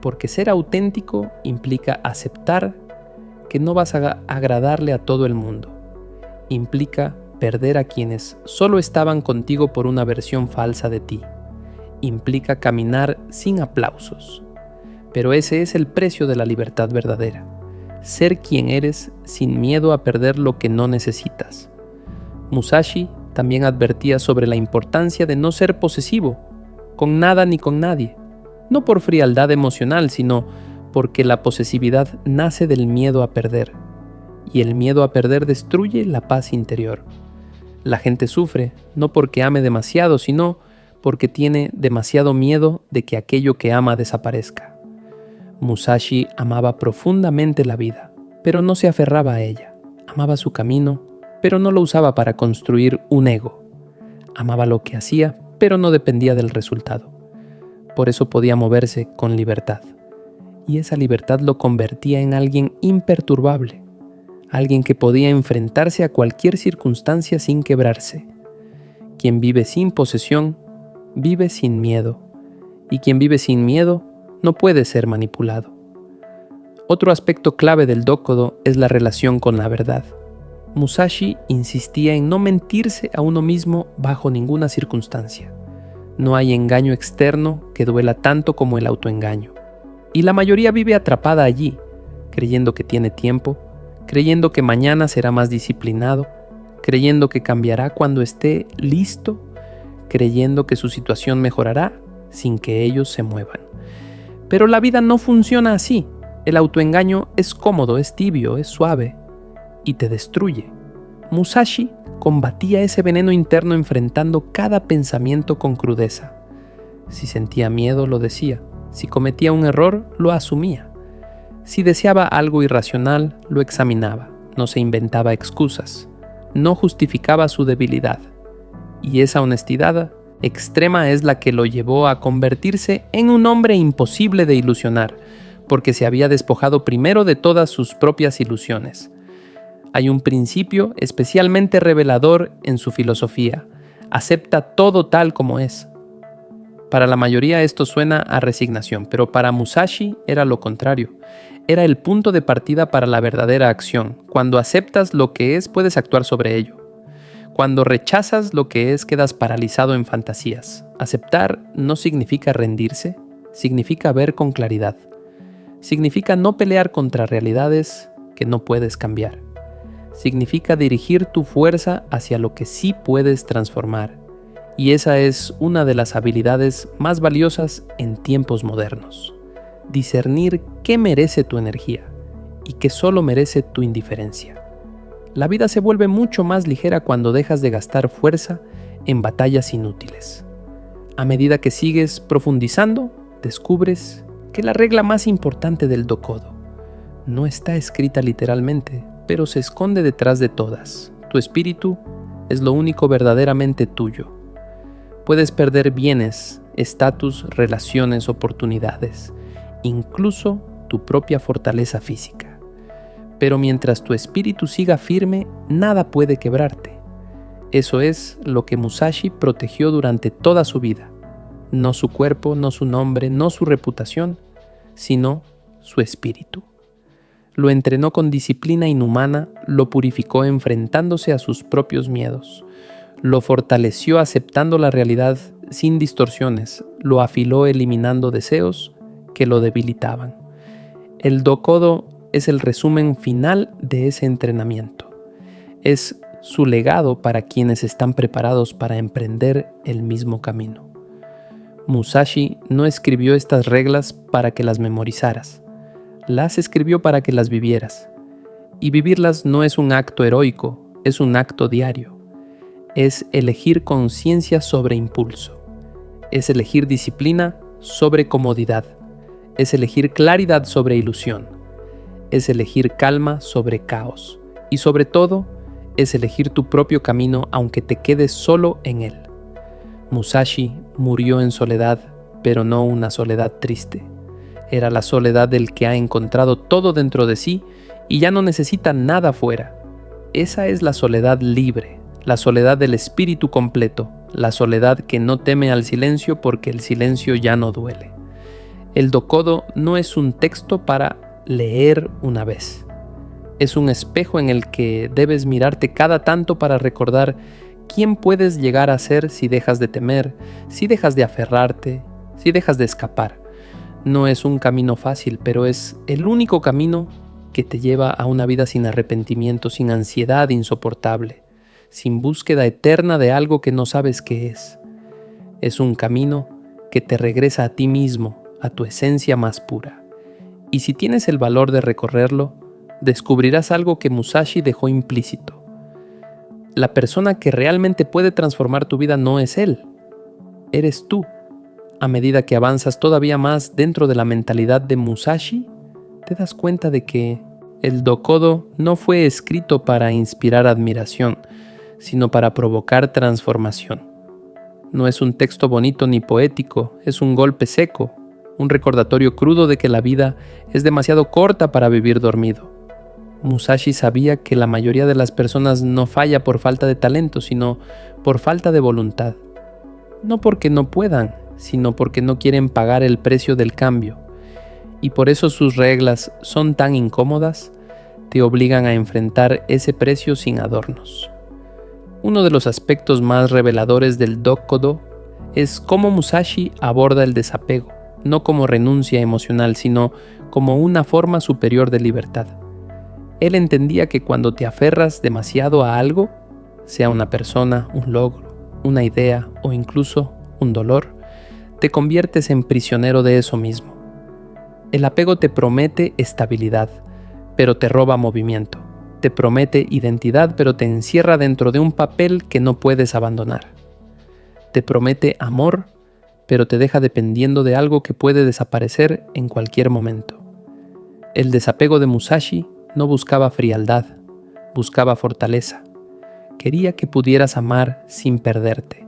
porque ser auténtico implica aceptar que no vas a agradarle a todo el mundo. Implica perder a quienes solo estaban contigo por una versión falsa de ti. Implica caminar sin aplausos. Pero ese es el precio de la libertad verdadera. Ser quien eres sin miedo a perder lo que no necesitas. Musashi también advertía sobre la importancia de no ser posesivo, con nada ni con nadie. No por frialdad emocional, sino porque la posesividad nace del miedo a perder, y el miedo a perder destruye la paz interior. La gente sufre no porque ame demasiado, sino porque tiene demasiado miedo de que aquello que ama desaparezca. Musashi amaba profundamente la vida, pero no se aferraba a ella. Amaba su camino, pero no lo usaba para construir un ego. Amaba lo que hacía, pero no dependía del resultado. Por eso podía moverse con libertad. y esa libertad lo convertía en alguien imperturbable, alguien que podía enfrentarse a cualquier circunstancia sin quebrarse. Quien vive sin posesión, vive sin miedo, y quien vive sin miedo no puede ser manipulado. Otro aspecto clave del Dokodo es la relación con la verdad. Musashi insistía en no mentirse a uno mismo bajo ninguna circunstancia. No hay engaño externo que duela tanto como el autoengaño. Y la mayoría vive atrapada allí, creyendo que tiene tiempo, creyendo que mañana será más disciplinado, creyendo que cambiará cuando esté listo, creyendo que su situación mejorará sin que ellos se muevan. Pero la vida no funciona así. El autoengaño es cómodo, es tibio, es suave y te destruye. Musashi combatía ese veneno interno enfrentando cada pensamiento con crudeza. Si sentía miedo, lo decía. Si cometía un error, lo asumía. Si deseaba algo irracional, lo examinaba. No se inventaba excusas. No justificaba su debilidad. Y esa honestidad extrema es la que lo llevó a convertirse en un hombre imposible de ilusionar, porque se había despojado primero de todas sus propias ilusiones. Hay un principio especialmente revelador en su filosofía: acepta todo tal como es. Para la mayoría esto suena a resignación, pero para Musashi era lo contrario. Era el punto de partida para la verdadera acción. Cuando aceptas lo que es, puedes actuar sobre ello. Cuando rechazas lo que es, quedas paralizado en fantasías. Aceptar no significa rendirse, significa ver con claridad. Significa no pelear contra realidades que no puedes cambiar. Significa dirigir tu fuerza hacia lo que sí puedes transformar. Y esa es una de las habilidades más valiosas en tiempos modernos. Discernir qué merece tu energía y qué solo merece tu indiferencia. La vida se vuelve mucho más ligera cuando dejas de gastar fuerza en batallas inútiles. A medida que sigues profundizando, descubres que la regla más importante del Dokodo no está escrita literalmente, pero se esconde detrás de todas. Tu espíritu es lo único verdaderamente tuyo. Puedes perder bienes, estatus, relaciones, oportunidades, incluso tu propia fortaleza física. Pero mientras tu espíritu siga firme, nada puede quebrarte. Eso es lo que Musashi protegió durante toda su vida. No su cuerpo, no su nombre, no su reputación, sino su espíritu. Lo entrenó con disciplina inhumana, lo purificó enfrentándose a sus propios miedos. Lo fortaleció aceptando la realidad sin distorsiones, lo afiló eliminando deseos que lo debilitaban. El Dokodo es el resumen final de ese entrenamiento. Es su legado para quienes están preparados para emprender el mismo camino. Musashi no escribió estas reglas para que las memorizaras, las escribió para que las vivieras. Y vivirlas no es un acto heroico, es un acto diario. Es elegir conciencia sobre impulso. Es elegir disciplina sobre comodidad. Es elegir claridad sobre ilusión. Es elegir calma sobre caos. Y sobre todo, es elegir tu propio camino aunque te quedes solo en él. Musashi murió en soledad, pero no una soledad triste. Era la soledad del que ha encontrado todo dentro de sí y ya no necesita nada fuera. Esa es la soledad libre, la soledad del espíritu completo, la soledad que no teme al silencio porque el silencio ya no duele. El Dokodo no es un texto para leer una vez. Es un espejo en el que debes mirarte cada tanto para recordar quién puedes llegar a ser si dejas de temer, si dejas de aferrarte, si dejas de escapar. No es un camino fácil, pero es el único camino que te lleva a una vida sin arrepentimiento, sin ansiedad insoportable, sin búsqueda eterna de algo que no sabes qué es. Es un camino que te regresa a ti mismo, a tu esencia más pura. Y si tienes el valor de recorrerlo, descubrirás algo que Musashi dejó implícito. La persona que realmente puede transformar tu vida no es él, eres tú. A medida que avanzas todavía más dentro de la mentalidad de Musashi, te das cuenta de que el Dokodo no fue escrito para inspirar admiración, sino para provocar transformación. No es un texto bonito ni poético, es un golpe seco, un recordatorio crudo de que la vida es demasiado corta para vivir dormido. Musashi sabía que la mayoría de las personas no falla por falta de talento, sino por falta de voluntad. No porque no puedan, sino porque no quieren pagar el precio del cambio. Y por eso sus reglas son tan incómodas, te obligan a enfrentar ese precio sin adornos. Uno de los aspectos más reveladores del Dokodo es cómo Musashi aborda el desapego, no como renuncia emocional, sino como una forma superior de libertad. Él entendía que cuando te aferras demasiado a algo, sea una persona, un logro, una idea o incluso un dolor, te conviertes en prisionero de eso mismo. El apego te promete estabilidad, pero te roba movimiento. Te promete identidad, pero te encierra dentro de un papel que no puedes abandonar. Te promete amor, pero te deja dependiendo de algo que puede desaparecer en cualquier momento. El desapego de Musashi no buscaba frialdad, buscaba fortaleza. Quería que pudieras amar sin perderte,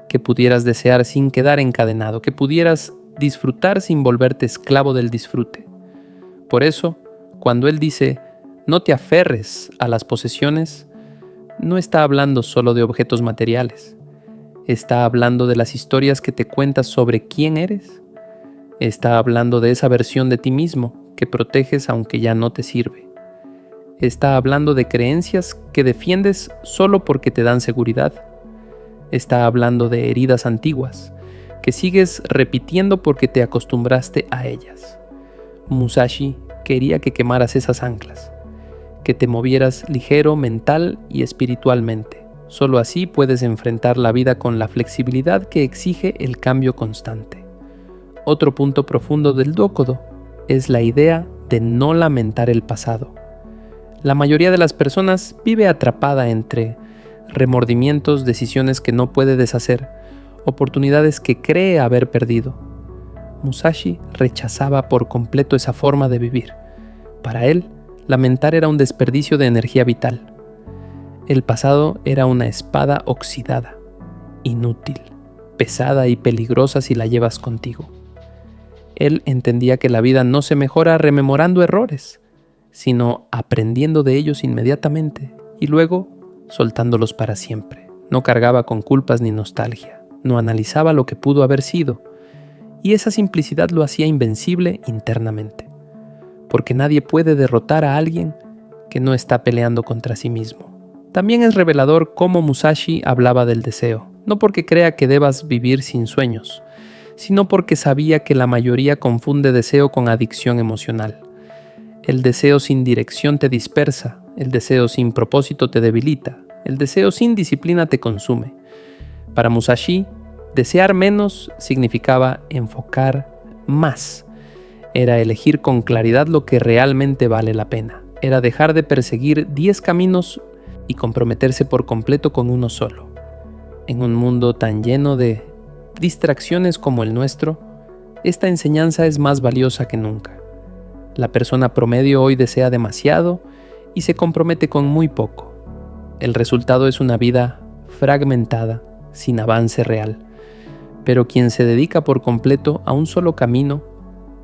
que pudieras desear sin quedar encadenado, que pudieras disfrutar sin volverte esclavo del disfrute. Por eso, cuando él dice, no te aferres a las posesiones, no está hablando solo de objetos materiales. Está hablando de las historias que te cuentas sobre quién eres. Está hablando de esa versión de ti mismo que proteges aunque ya no te sirve. Está hablando de creencias que defiendes solo porque te dan seguridad. Está hablando de heridas antiguas que sigues repitiendo porque te acostumbraste a ellas. Musashi quería que quemaras esas anclas, que te movieras ligero mental y espiritualmente. Solo así puedes enfrentar la vida con la flexibilidad que exige el cambio constante. Otro punto profundo del Dokodo es la idea de no lamentar el pasado. La mayoría de las personas vive atrapada entre remordimientos, decisiones que no puede deshacer, oportunidades que cree haber perdido. Musashi rechazaba por completo esa forma de vivir. Para él, lamentar era un desperdicio de energía vital. El pasado era una espada oxidada, inútil, pesada y peligrosa si la llevas contigo. Él entendía que la vida no se mejora rememorando errores, sino aprendiendo de ellos inmediatamente y luego soltándolos para siempre. No cargaba con culpas ni nostalgia, no analizaba lo que pudo haber sido, y esa simplicidad lo hacía invencible internamente, porque nadie puede derrotar a alguien que no está peleando contra sí mismo. También es revelador cómo Musashi hablaba del deseo, no porque crea que debas vivir sin sueños, sino porque sabía que la mayoría confunde deseo con adicción emocional. El deseo sin dirección te dispersa, el deseo sin propósito te debilita, el deseo sin disciplina te consume. Para Musashi, desear menos significaba enfocar más. Era elegir con claridad lo que realmente vale la pena. Era dejar de perseguir 10 caminos y comprometerse por completo con uno solo. En un mundo tan lleno de distracciones como el nuestro, esta enseñanza es más valiosa que nunca. La persona promedio hoy desea demasiado y se compromete con muy poco. El resultado es una vida fragmentada, sin avance real. Pero quien se dedica por completo a un solo camino,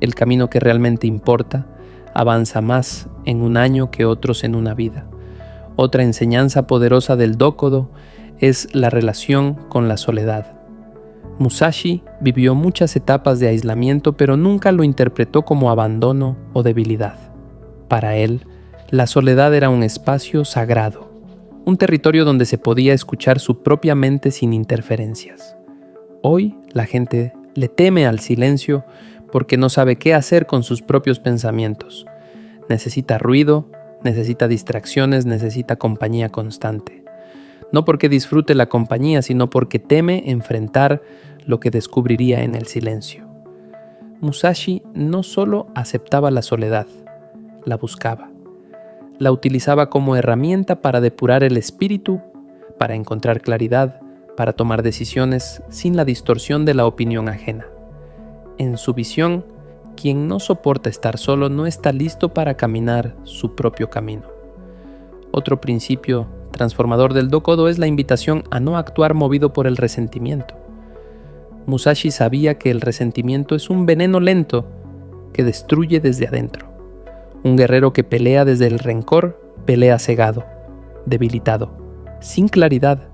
el camino que realmente importa, avanza más en un año que otros en una vida. Otra enseñanza poderosa del Dokodo es la relación con la soledad. Musashi vivió muchas etapas de aislamiento, pero nunca lo interpretó como abandono o debilidad. Para él, la soledad era un espacio sagrado, un territorio donde se podía escuchar su propia mente sin interferencias. Hoy la gente le teme al silencio porque no sabe qué hacer con sus propios pensamientos. Necesita ruido, necesita distracciones, necesita compañía constante. No porque disfrute la compañía, sino porque teme enfrentar lo que descubriría en el silencio. Musashi no solo aceptaba la soledad, la buscaba. La utilizaba como herramienta para depurar el espíritu, para encontrar claridad, para tomar decisiones sin la distorsión de la opinión ajena. En su visión, quien no soporta estar solo no está listo para caminar su propio camino. Otro principio transformador del Dokodo es la invitación a no actuar movido por el resentimiento. Musashi sabía que el resentimiento es un veneno lento que destruye desde adentro. Un guerrero que pelea desde el rencor, pelea cegado, debilitado, sin claridad.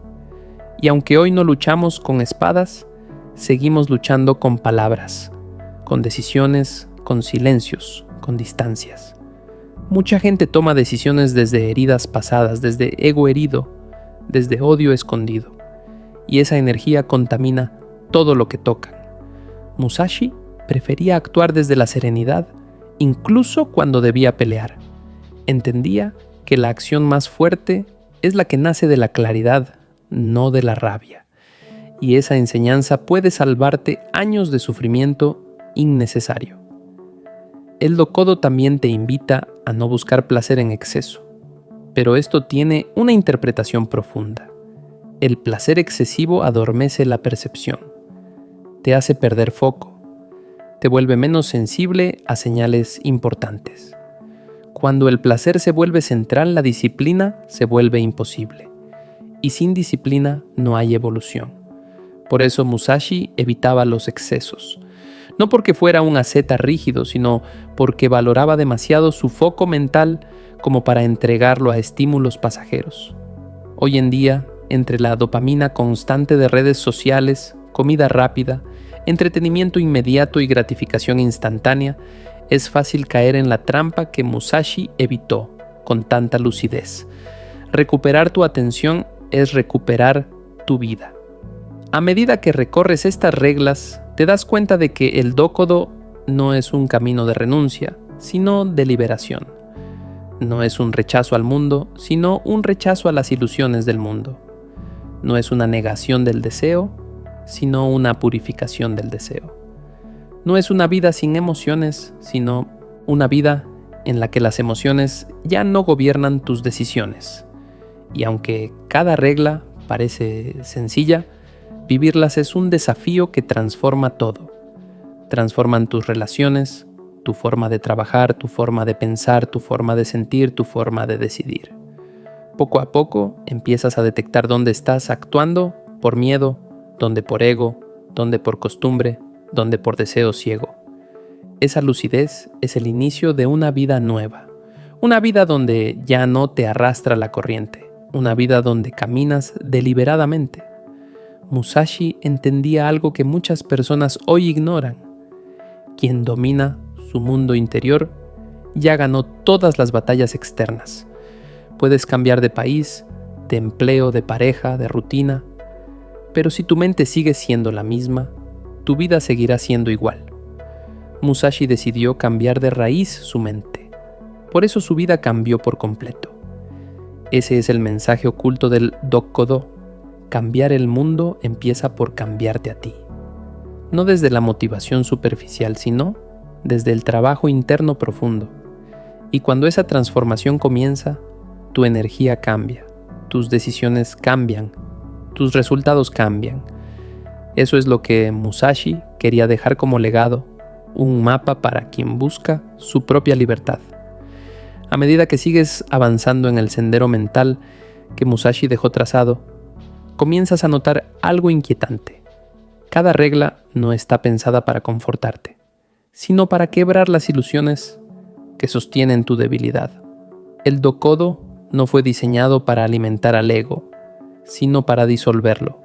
Y aunque hoy no luchamos con espadas, seguimos luchando con palabras, con decisiones, con silencios, con distancias. Mucha gente toma decisiones desde heridas pasadas, desde ego herido, desde odio escondido. Y esa energía contamina todo lo que tocan. Musashi prefería actuar desde la serenidad, incluso cuando debía pelear. Entendía que la acción más fuerte es la que nace de la claridad, no de la rabia. Y esa enseñanza puede salvarte años de sufrimiento innecesario. El Dokodo también te invita a no buscar placer en exceso, pero esto tiene una interpretación profunda. El placer excesivo adormece la percepción, te hace perder foco, te vuelve menos sensible a señales importantes. Cuando el placer se vuelve central, la disciplina se vuelve imposible. Y sin disciplina no hay evolución. Por eso Musashi evitaba los excesos. No porque fuera un asceta rígido, sino porque valoraba demasiado su foco mental como para entregarlo a estímulos pasajeros. Hoy en día, entre la dopamina constante de redes sociales, comida rápida, entretenimiento inmediato y gratificación instantánea, es fácil caer en la trampa que Musashi evitó con tanta lucidez. Recuperar tu atención es recuperar tu vida. A medida que recorres estas reglas, te das cuenta de que el Dokodo no es un camino de renuncia, sino de liberación. No es un rechazo al mundo, sino un rechazo a las ilusiones del mundo. No es una negación del deseo, sino una purificación del deseo. No es una vida sin emociones, sino una vida en la que las emociones ya no gobiernan tus decisiones. Y aunque cada regla parece sencilla, vivirlas es un desafío que transforma todo. Transforman tus relaciones, tu forma de trabajar, tu forma de pensar, tu forma de sentir, tu forma de decidir. Poco a poco empiezas a detectar dónde estás actuando por miedo, dónde por ego, dónde por costumbre, dónde por deseo ciego. Esa lucidez es el inicio de una vida nueva. Una vida donde ya no te arrastra la corriente. Una vida donde caminas deliberadamente. Musashi entendía algo que muchas personas hoy ignoran. Quien domina su mundo interior ya ganó todas las batallas externas. Puedes cambiar de país, de empleo, de pareja, de rutina, pero si tu mente sigue siendo la misma, tu vida seguirá siendo igual. Musashi decidió cambiar de raíz su mente. Por eso su vida cambió por completo. Ese es el mensaje oculto del Dokodo. Cambiar el mundo empieza por cambiarte a ti. No desde la motivación superficial, sino desde el trabajo interno profundo. Y cuando esa transformación comienza, tu energía cambia, tus decisiones cambian, tus resultados cambian. Eso es lo que Musashi quería dejar como legado, un mapa para quien busca su propia libertad. A medida que sigues avanzando en el sendero mental que Musashi dejó trazado, comienzas a notar algo inquietante. Cada regla no está pensada para confortarte, sino para quebrar las ilusiones que sostienen tu debilidad. El Dokodo no fue diseñado para alimentar al ego, sino para disolverlo.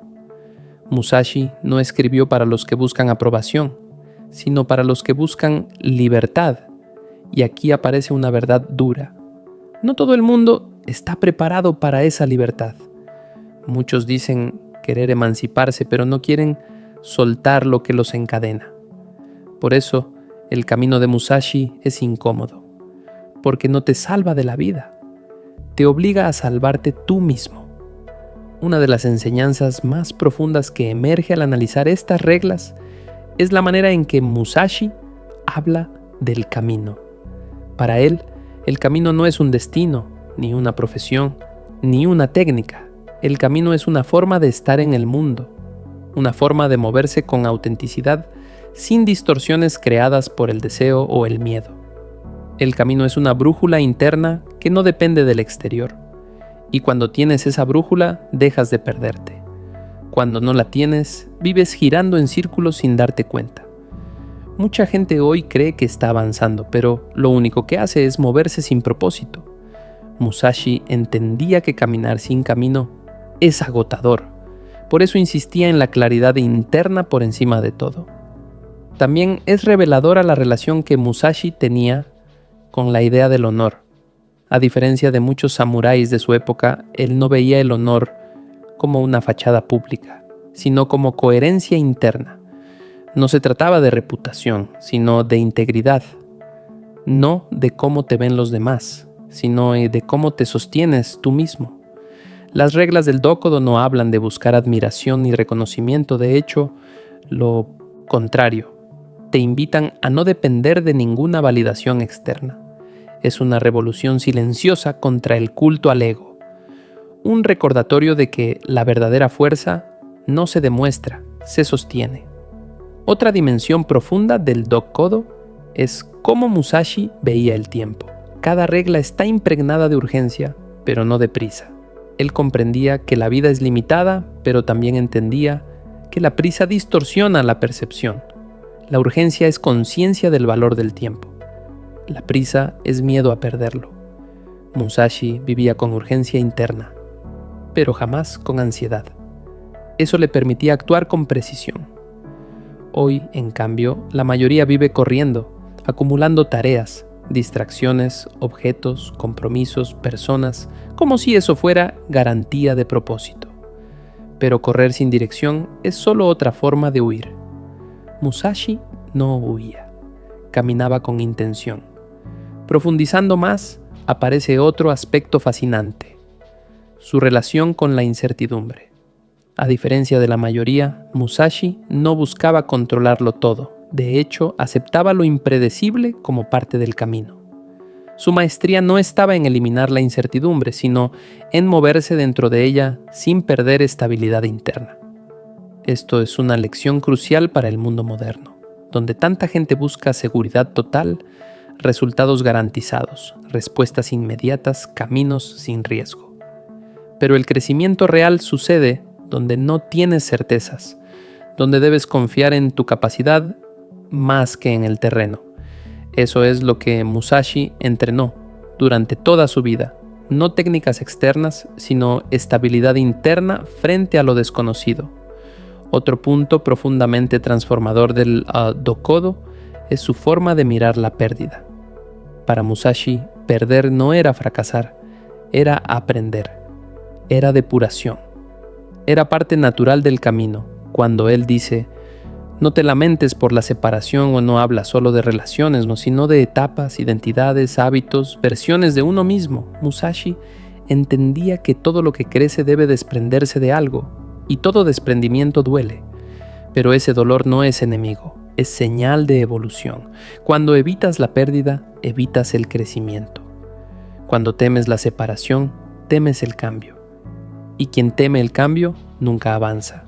Musashi no escribió para los que buscan aprobación, sino para los que buscan libertad. Y aquí aparece una verdad dura. No todo el mundo está preparado para esa libertad. Muchos dicen querer emanciparse, pero no quieren soltar lo que los encadena. Por eso, el camino de Musashi es incómodo, porque no te salva de la vida. Te obliga a salvarte tú mismo. Una de las enseñanzas más profundas que emerge al analizar estas reglas es la manera en que Musashi habla del camino. Para él, el camino no es un destino, ni una profesión, ni una técnica. El camino es una forma de estar en el mundo, una forma de moverse con autenticidad, sin distorsiones creadas por el deseo o el miedo. El camino es una brújula interna que no depende del exterior. Y cuando tienes esa brújula, dejas de perderte. Cuando no la tienes, vives girando en círculos sin darte cuenta. Mucha gente hoy cree que está avanzando, pero lo único que hace es moverse sin propósito. Musashi entendía que caminar sin camino es agotador. Por eso insistía en la claridad interna por encima de todo. También es reveladora la relación que Musashi tenía con la idea del honor. A diferencia de muchos samuráis de su época, él no veía el honor como una fachada pública, sino como coherencia interna. No se trataba de reputación, sino de integridad. No de cómo te ven los demás, sino de cómo te sostienes tú mismo. Las reglas del Dokodo no hablan de buscar admiración ni reconocimiento, de hecho, lo contrario. Te invitan a no depender de ninguna validación externa. Es una revolución silenciosa contra el culto al ego. Un recordatorio de que la verdadera fuerza no se demuestra, se sostiene. Otra dimensión profunda del Dokodo es cómo Musashi veía el tiempo. Cada regla está impregnada de urgencia, pero no de prisa. Él comprendía que la vida es limitada, pero también entendía que la prisa distorsiona la percepción. La urgencia es conciencia del valor del tiempo. La prisa es miedo a perderlo. Musashi vivía con urgencia interna, pero jamás con ansiedad. Eso le permitía actuar con precisión. Hoy, en cambio, la mayoría vive corriendo, acumulando tareas, distracciones, objetos, compromisos, personas, como si eso fuera garantía de propósito. Pero correr sin dirección es solo otra forma de huir. Musashi no huía, caminaba con intención. Profundizando más, aparece otro aspecto fascinante: su relación con la incertidumbre. A diferencia de la mayoría, Musashi no buscaba controlarlo todo. De hecho, aceptaba lo impredecible como parte del camino. Su maestría no estaba en eliminar la incertidumbre, sino en moverse dentro de ella sin perder estabilidad interna. Esto es una lección crucial para el mundo moderno, donde tanta gente busca seguridad total, resultados garantizados, respuestas inmediatas, caminos sin riesgo. Pero el crecimiento real sucede donde no tienes certezas, donde debes confiar en tu capacidad más que en el terreno. Eso es lo que Musashi entrenó durante toda su vida. No técnicas externas, sino estabilidad interna frente a lo desconocido. Otro punto profundamente transformador del Dokodo es su forma de mirar la pérdida. Para Musashi, perder no era fracasar, era aprender, era depuración, era parte natural del camino. Cuando él dice: no te lamentes por la separación, o no habla solo de relaciones, sino de etapas, identidades, hábitos, versiones de uno mismo. Musashi entendía que todo lo que crece debe desprenderse de algo, y todo desprendimiento duele. Pero ese dolor no es enemigo, es señal de evolución. Cuando evitas la pérdida, evitas el crecimiento. Cuando temes la separación, temes el cambio. Y quien teme el cambio, nunca avanza.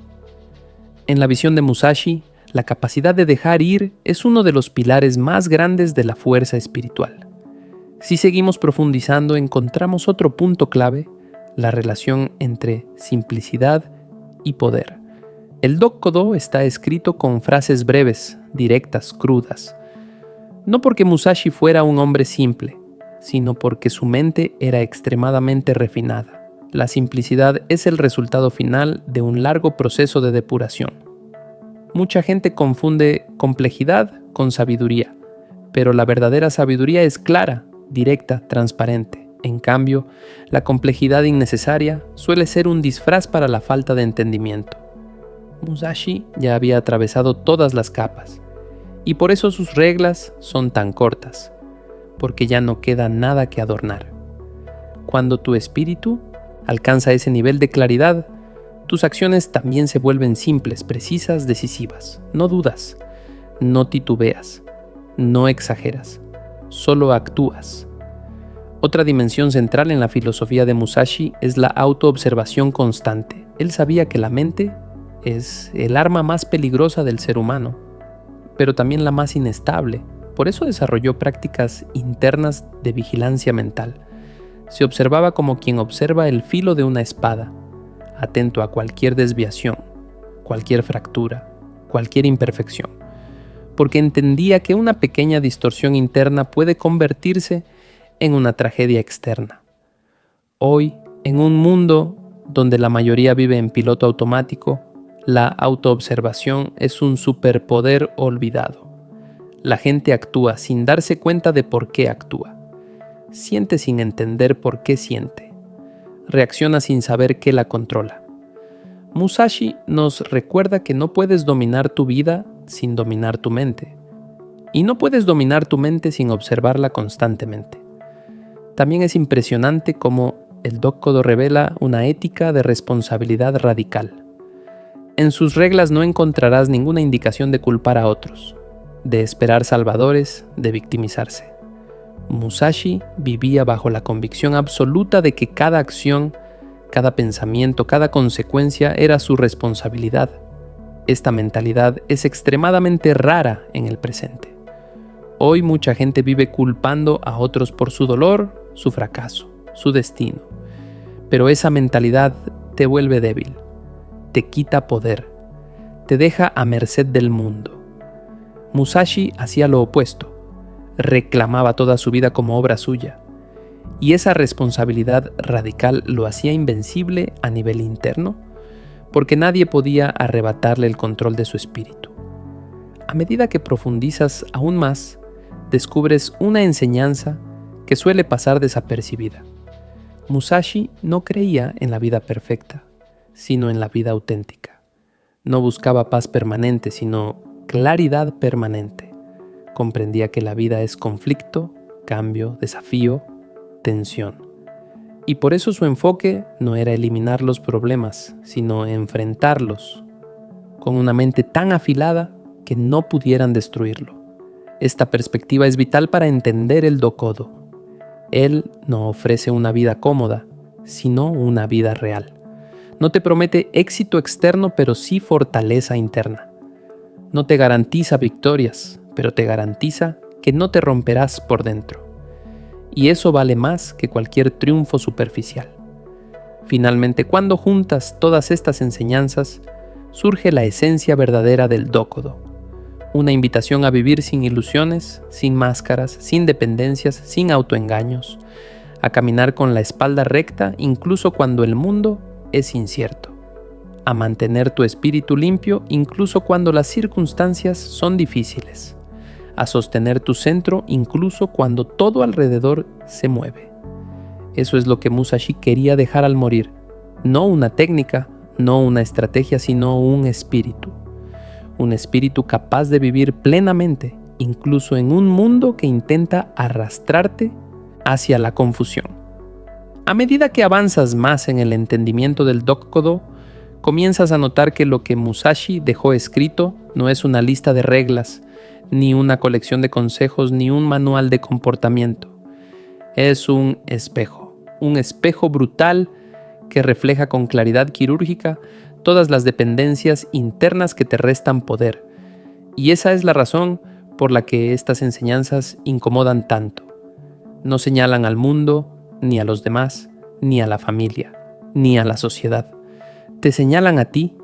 En la visión de Musashi, la capacidad de dejar ir es uno de los pilares más grandes de la fuerza espiritual. Si seguimos profundizando, encontramos otro punto clave: la relación entre simplicidad y poder. El Dokodo está escrito con frases breves, directas, crudas. No porque Musashi fuera un hombre simple, sino porque su mente era extremadamente refinada. La simplicidad es el resultado final de un largo proceso de depuración. Mucha gente confunde complejidad con sabiduría, pero la verdadera sabiduría es clara, directa, transparente. En cambio, la complejidad innecesaria suele ser un disfraz para la falta de entendimiento. Musashi ya había atravesado todas las capas, y por eso sus reglas son tan cortas, porque ya no queda nada que adornar. Cuando tu espíritu alcanza ese nivel de claridad, tus acciones también se vuelven simples, precisas, decisivas. No dudas, no titubeas, no exageras, solo actúas. Otra dimensión central en la filosofía de Musashi es la autoobservación constante. Él sabía que la mente es el arma más peligrosa del ser humano, pero también la más inestable. Por eso desarrolló prácticas internas de vigilancia mental. Se observaba como quien observa el filo de una espada, atento a cualquier desviación, cualquier fractura, cualquier imperfección, porque entendía que una pequeña distorsión interna puede convertirse en una tragedia externa. Hoy, en un mundo donde la mayoría vive en piloto automático, la autoobservación es un superpoder olvidado. La gente actúa sin darse cuenta de por qué actúa. Siente sin entender por qué siente. Reacciona sin saber qué la controla. Musashi nos recuerda que no puedes dominar tu vida sin dominar tu mente. Y no puedes dominar tu mente sin observarla constantemente. También es impresionante cómo el Dokkodo revela una ética de responsabilidad radical. En sus reglas no encontrarás ninguna indicación de culpar a otros, de esperar salvadores, de victimizarse. Musashi vivía bajo la convicción absoluta de que cada acción, cada pensamiento, cada consecuencia era su responsabilidad. Esta mentalidad es extremadamente rara en el presente. Hoy mucha gente vive culpando a otros por su dolor, su fracaso, su destino. Pero esa mentalidad te vuelve débil, te quita poder, te deja a merced del mundo. Musashi hacía lo opuesto. Reclamaba toda su vida como obra suya, y esa responsabilidad radical lo hacía invencible a nivel interno, porque nadie podía arrebatarle el control de su espíritu. A medida que profundizas aún más, descubres una enseñanza que suele pasar desapercibida. Musashi no creía en la vida perfecta, sino en la vida auténtica. No buscaba paz permanente, sino claridad permanente. Comprendía que la vida es conflicto, cambio, desafío, tensión. Y por eso su enfoque no era eliminar los problemas, sino enfrentarlos, con una mente tan afilada que no pudieran destruirlo. Esta perspectiva es vital para entender el Dokkodo. Él no ofrece una vida cómoda, sino una vida real. No te promete éxito externo, pero sí fortaleza interna. No te garantiza victorias, pero te garantiza que no te romperás por dentro. Y eso vale más que cualquier triunfo superficial. Finalmente, cuando juntas todas estas enseñanzas, surge la esencia verdadera del Dokkodo. Una invitación a vivir sin ilusiones, sin máscaras, sin dependencias, sin autoengaños, a caminar con la espalda recta incluso cuando el mundo es incierto, a mantener tu espíritu limpio incluso cuando las circunstancias son difíciles, a sostener tu centro incluso cuando todo alrededor se mueve. Eso es lo que Musashi quería dejar al morir, no una técnica, no una estrategia, sino un espíritu capaz de vivir plenamente, incluso en un mundo que intenta arrastrarte hacia la confusión. A medida que avanzas más en el entendimiento del Dokkodo, comienzas a notar que lo que Musashi dejó escrito no es una lista de reglas, ni una colección de consejos, ni un manual de comportamiento. Es un espejo brutal que refleja con claridad quirúrgica todas las dependencias internas que te restan poder. Y esa es la razón por la que estas enseñanzas incomodan tanto. No señalan al mundo, ni a los demás, ni a la familia, ni a la sociedad. Te señalan a ti,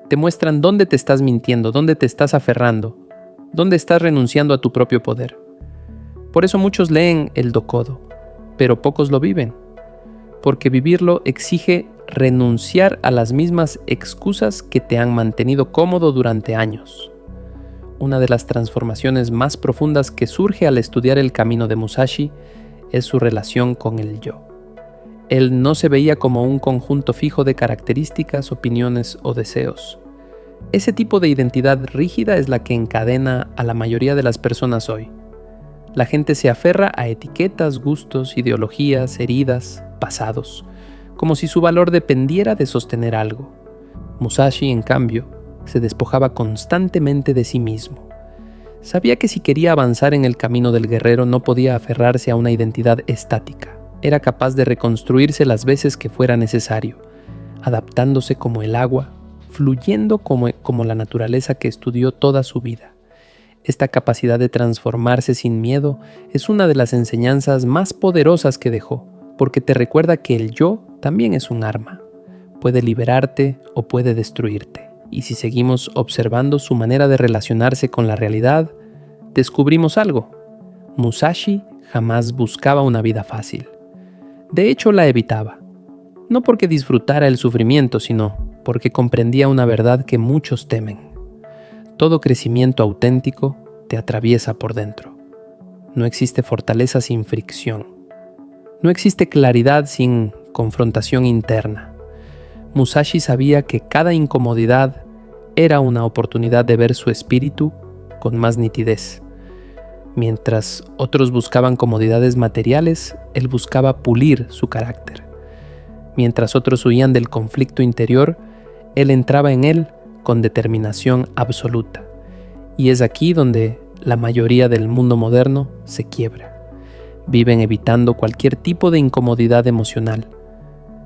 te muestran dónde te estás mintiendo, dónde te estás aferrando, dónde estás renunciando a tu propio poder. Por eso muchos leen el Dokkodo, pero pocos lo viven, porque vivirlo exige renunciar a las mismas excusas que te han mantenido cómodo durante años. Una de las transformaciones más profundas que surge al estudiar el camino de Musashi es su relación con el yo. Él no se veía como un conjunto fijo de características, opiniones o deseos. Ese tipo de identidad rígida es la que encadena a la mayoría de las personas hoy. La gente se aferra a etiquetas, gustos, ideologías, heridas, pasados, como si su valor dependiera de sostener algo. Musashi, en cambio, se despojaba constantemente de sí mismo. Sabía que si quería avanzar en el camino del guerrero no podía aferrarse a una identidad estática. Era capaz de reconstruirse las veces que fuera necesario, adaptándose como el agua, fluyendo como la naturaleza que estudió toda su vida. Esta capacidad de transformarse sin miedo es una de las enseñanzas más poderosas que dejó, porque te recuerda que el yo también es un arma. Puede liberarte o puede destruirte. Y si seguimos observando su manera de relacionarse con la realidad, descubrimos algo. Musashi jamás buscaba una vida fácil. De hecho, la evitaba. No porque disfrutara el sufrimiento, sino porque comprendía una verdad que muchos temen. Todo crecimiento auténtico te atraviesa por dentro. No existe fortaleza sin fricción. No existe claridad sin confrontación interna. Musashi sabía que cada incomodidad era una oportunidad de ver su espíritu con más nitidez. Mientras otros buscaban comodidades materiales, él buscaba pulir su carácter. Mientras otros huían del conflicto interior, él entraba en él con determinación absoluta. Y es aquí donde la mayoría del mundo moderno se quiebra. Viven evitando cualquier tipo de incomodidad emocional.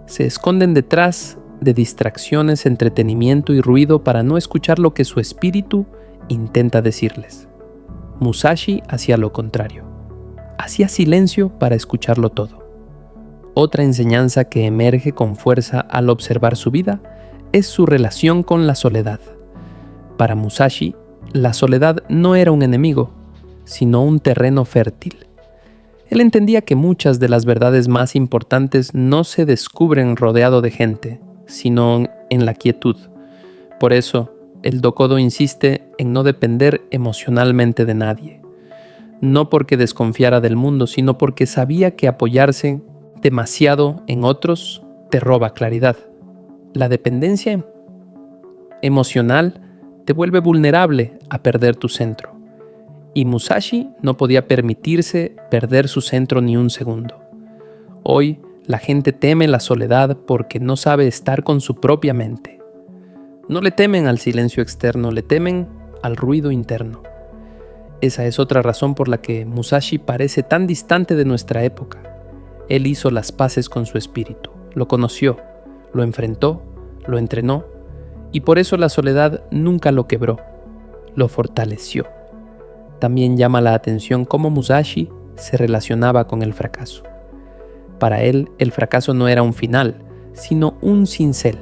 Se esconden detrás de distracciones, entretenimiento y ruido para no escuchar lo que su espíritu intenta decirles. Musashi hacía lo contrario. Hacía silencio para escucharlo todo. Otra enseñanza que emerge con fuerza al observar su vida es su relación con la soledad. Para Musashi, la soledad no era un enemigo, sino un terreno fértil. Él entendía que muchas de las verdades más importantes no se descubren rodeado de gente, sino en la quietud. Por eso, el Dokodo insiste en no depender emocionalmente de nadie. No porque desconfiara del mundo, sino porque sabía que apoyarse demasiado en otros te roba claridad. La dependencia emocional te vuelve vulnerable a perder tu centro. Y Musashi no podía permitirse perder su centro ni un segundo. Hoy, la gente teme la soledad porque no sabe estar con su propia mente. No le temen al silencio externo, le temen al ruido interno. Esa es otra razón por la que Musashi parece tan distante de nuestra época. Él hizo las paces con su espíritu, lo conoció, lo enfrentó, lo entrenó, y por eso la soledad nunca lo quebró, lo fortaleció. También llama la atención cómo Musashi se relacionaba con el fracaso. Para él, el fracaso no era un final, sino un cincel.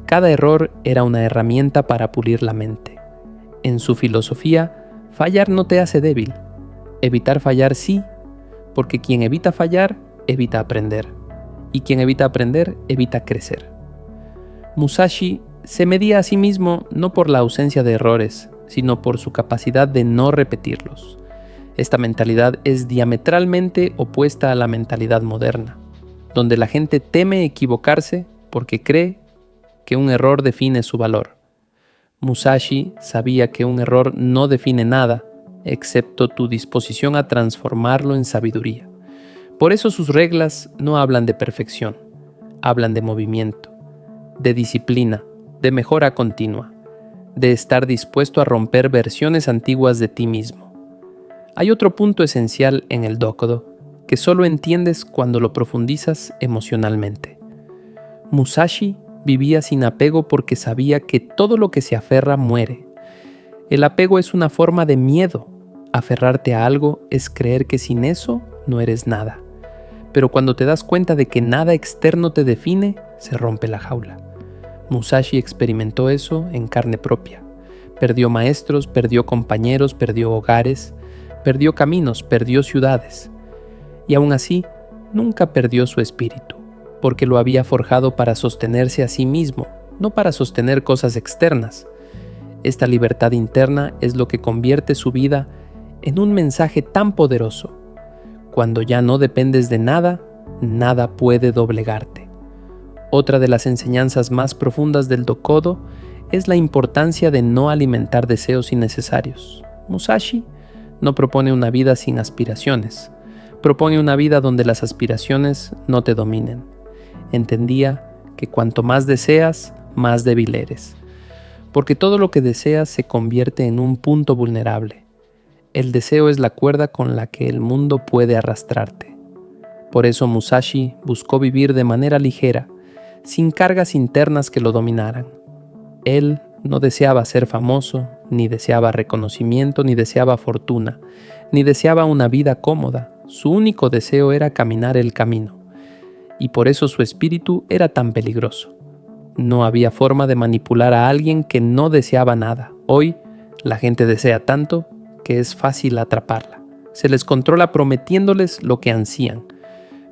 Cada error era una herramienta para pulir la mente. En su filosofía, fallar no te hace débil. Evitar fallar sí, porque quien evita fallar, evita aprender. Y quien evita aprender, evita crecer. Musashi se medía a sí mismo no por la ausencia de errores, sino por su capacidad de no repetirlos. Esta mentalidad es diametralmente opuesta a la mentalidad moderna, donde la gente teme equivocarse porque cree que un error define su valor. Musashi sabía que un error no define nada, excepto tu disposición a transformarlo en sabiduría. Por eso sus reglas no hablan de perfección, hablan de movimiento, de disciplina, de mejora continua, de estar dispuesto a romper versiones antiguas de ti mismo. Hay otro punto esencial en el Dokodo que solo entiendes cuando lo profundizas emocionalmente. Musashi vivía sin apego porque sabía que todo lo que se aferra muere. El apego es una forma de miedo. Aferrarte a algo es creer que sin eso no eres nada. Pero cuando te das cuenta de que nada externo te define, se rompe la jaula. Musashi experimentó eso en carne propia. Perdió maestros, perdió compañeros, perdió hogares, perdió caminos, perdió ciudades. Y aún así, nunca perdió su espíritu, porque lo había forjado para sostenerse a sí mismo, no para sostener cosas externas. Esta libertad interna es lo que convierte su vida en un mensaje tan poderoso. Cuando ya no dependes de nada, nada puede doblegarte. Otra de las enseñanzas más profundas del Dokodo es la importancia de no alimentar deseos innecesarios. Musashi no propone una vida sin aspiraciones, propone una vida donde las aspiraciones no te dominen. Entendía que cuanto más deseas, más débil eres, porque todo lo que deseas se convierte en un punto vulnerable. El deseo es la cuerda con la que el mundo puede arrastrarte. Por eso Musashi buscó vivir de manera ligera, sin cargas internas que lo dominaran. Él no deseaba ser famoso, ni deseaba reconocimiento, ni deseaba fortuna, ni deseaba una vida cómoda. Su único deseo era caminar el camino. Y por eso su espíritu era tan peligroso. No había forma de manipular a alguien que no deseaba nada. Hoy, la gente desea tanto que es fácil atraparla. Se les controla prometiéndoles lo que ansían,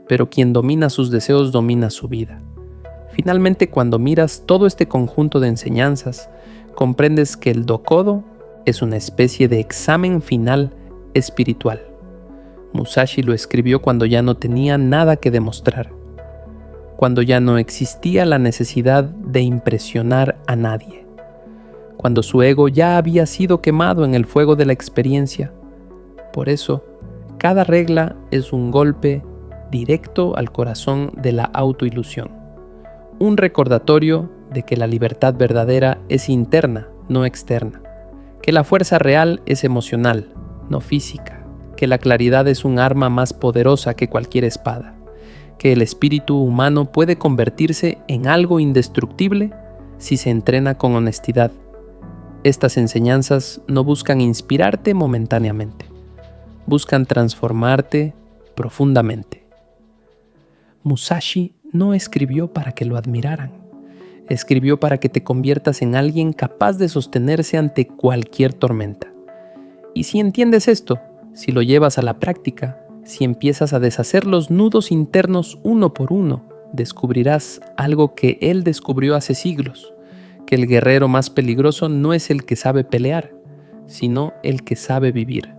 pero quien domina sus deseos domina su vida. Finalmente, cuando miras todo este conjunto de enseñanzas, comprendes que el Dokodo es una especie de examen final espiritual. Musashi lo escribió cuando ya no tenía nada que demostrar, cuando ya no existía la necesidad de impresionar a nadie, cuando su ego ya había sido quemado en el fuego de la experiencia. Por eso, cada regla es un golpe directo al corazón de la autoilusión, un recordatorio de que la libertad verdadera es interna, no externa, que la fuerza real es emocional, no física, que la claridad es un arma más poderosa que cualquier espada, que el espíritu humano puede convertirse en algo indestructible si se entrena con honestidad. Estas enseñanzas no buscan inspirarte momentáneamente, buscan transformarte profundamente. Musashi no escribió para que lo admiraran, escribió para que te conviertas en alguien capaz de sostenerse ante cualquier tormenta. Y si entiendes esto, si lo llevas a la práctica, si empiezas a deshacer los nudos internos uno por uno, descubrirás algo que él descubrió hace siglos, que el guerrero más peligroso no es el que sabe pelear, sino el que sabe vivir.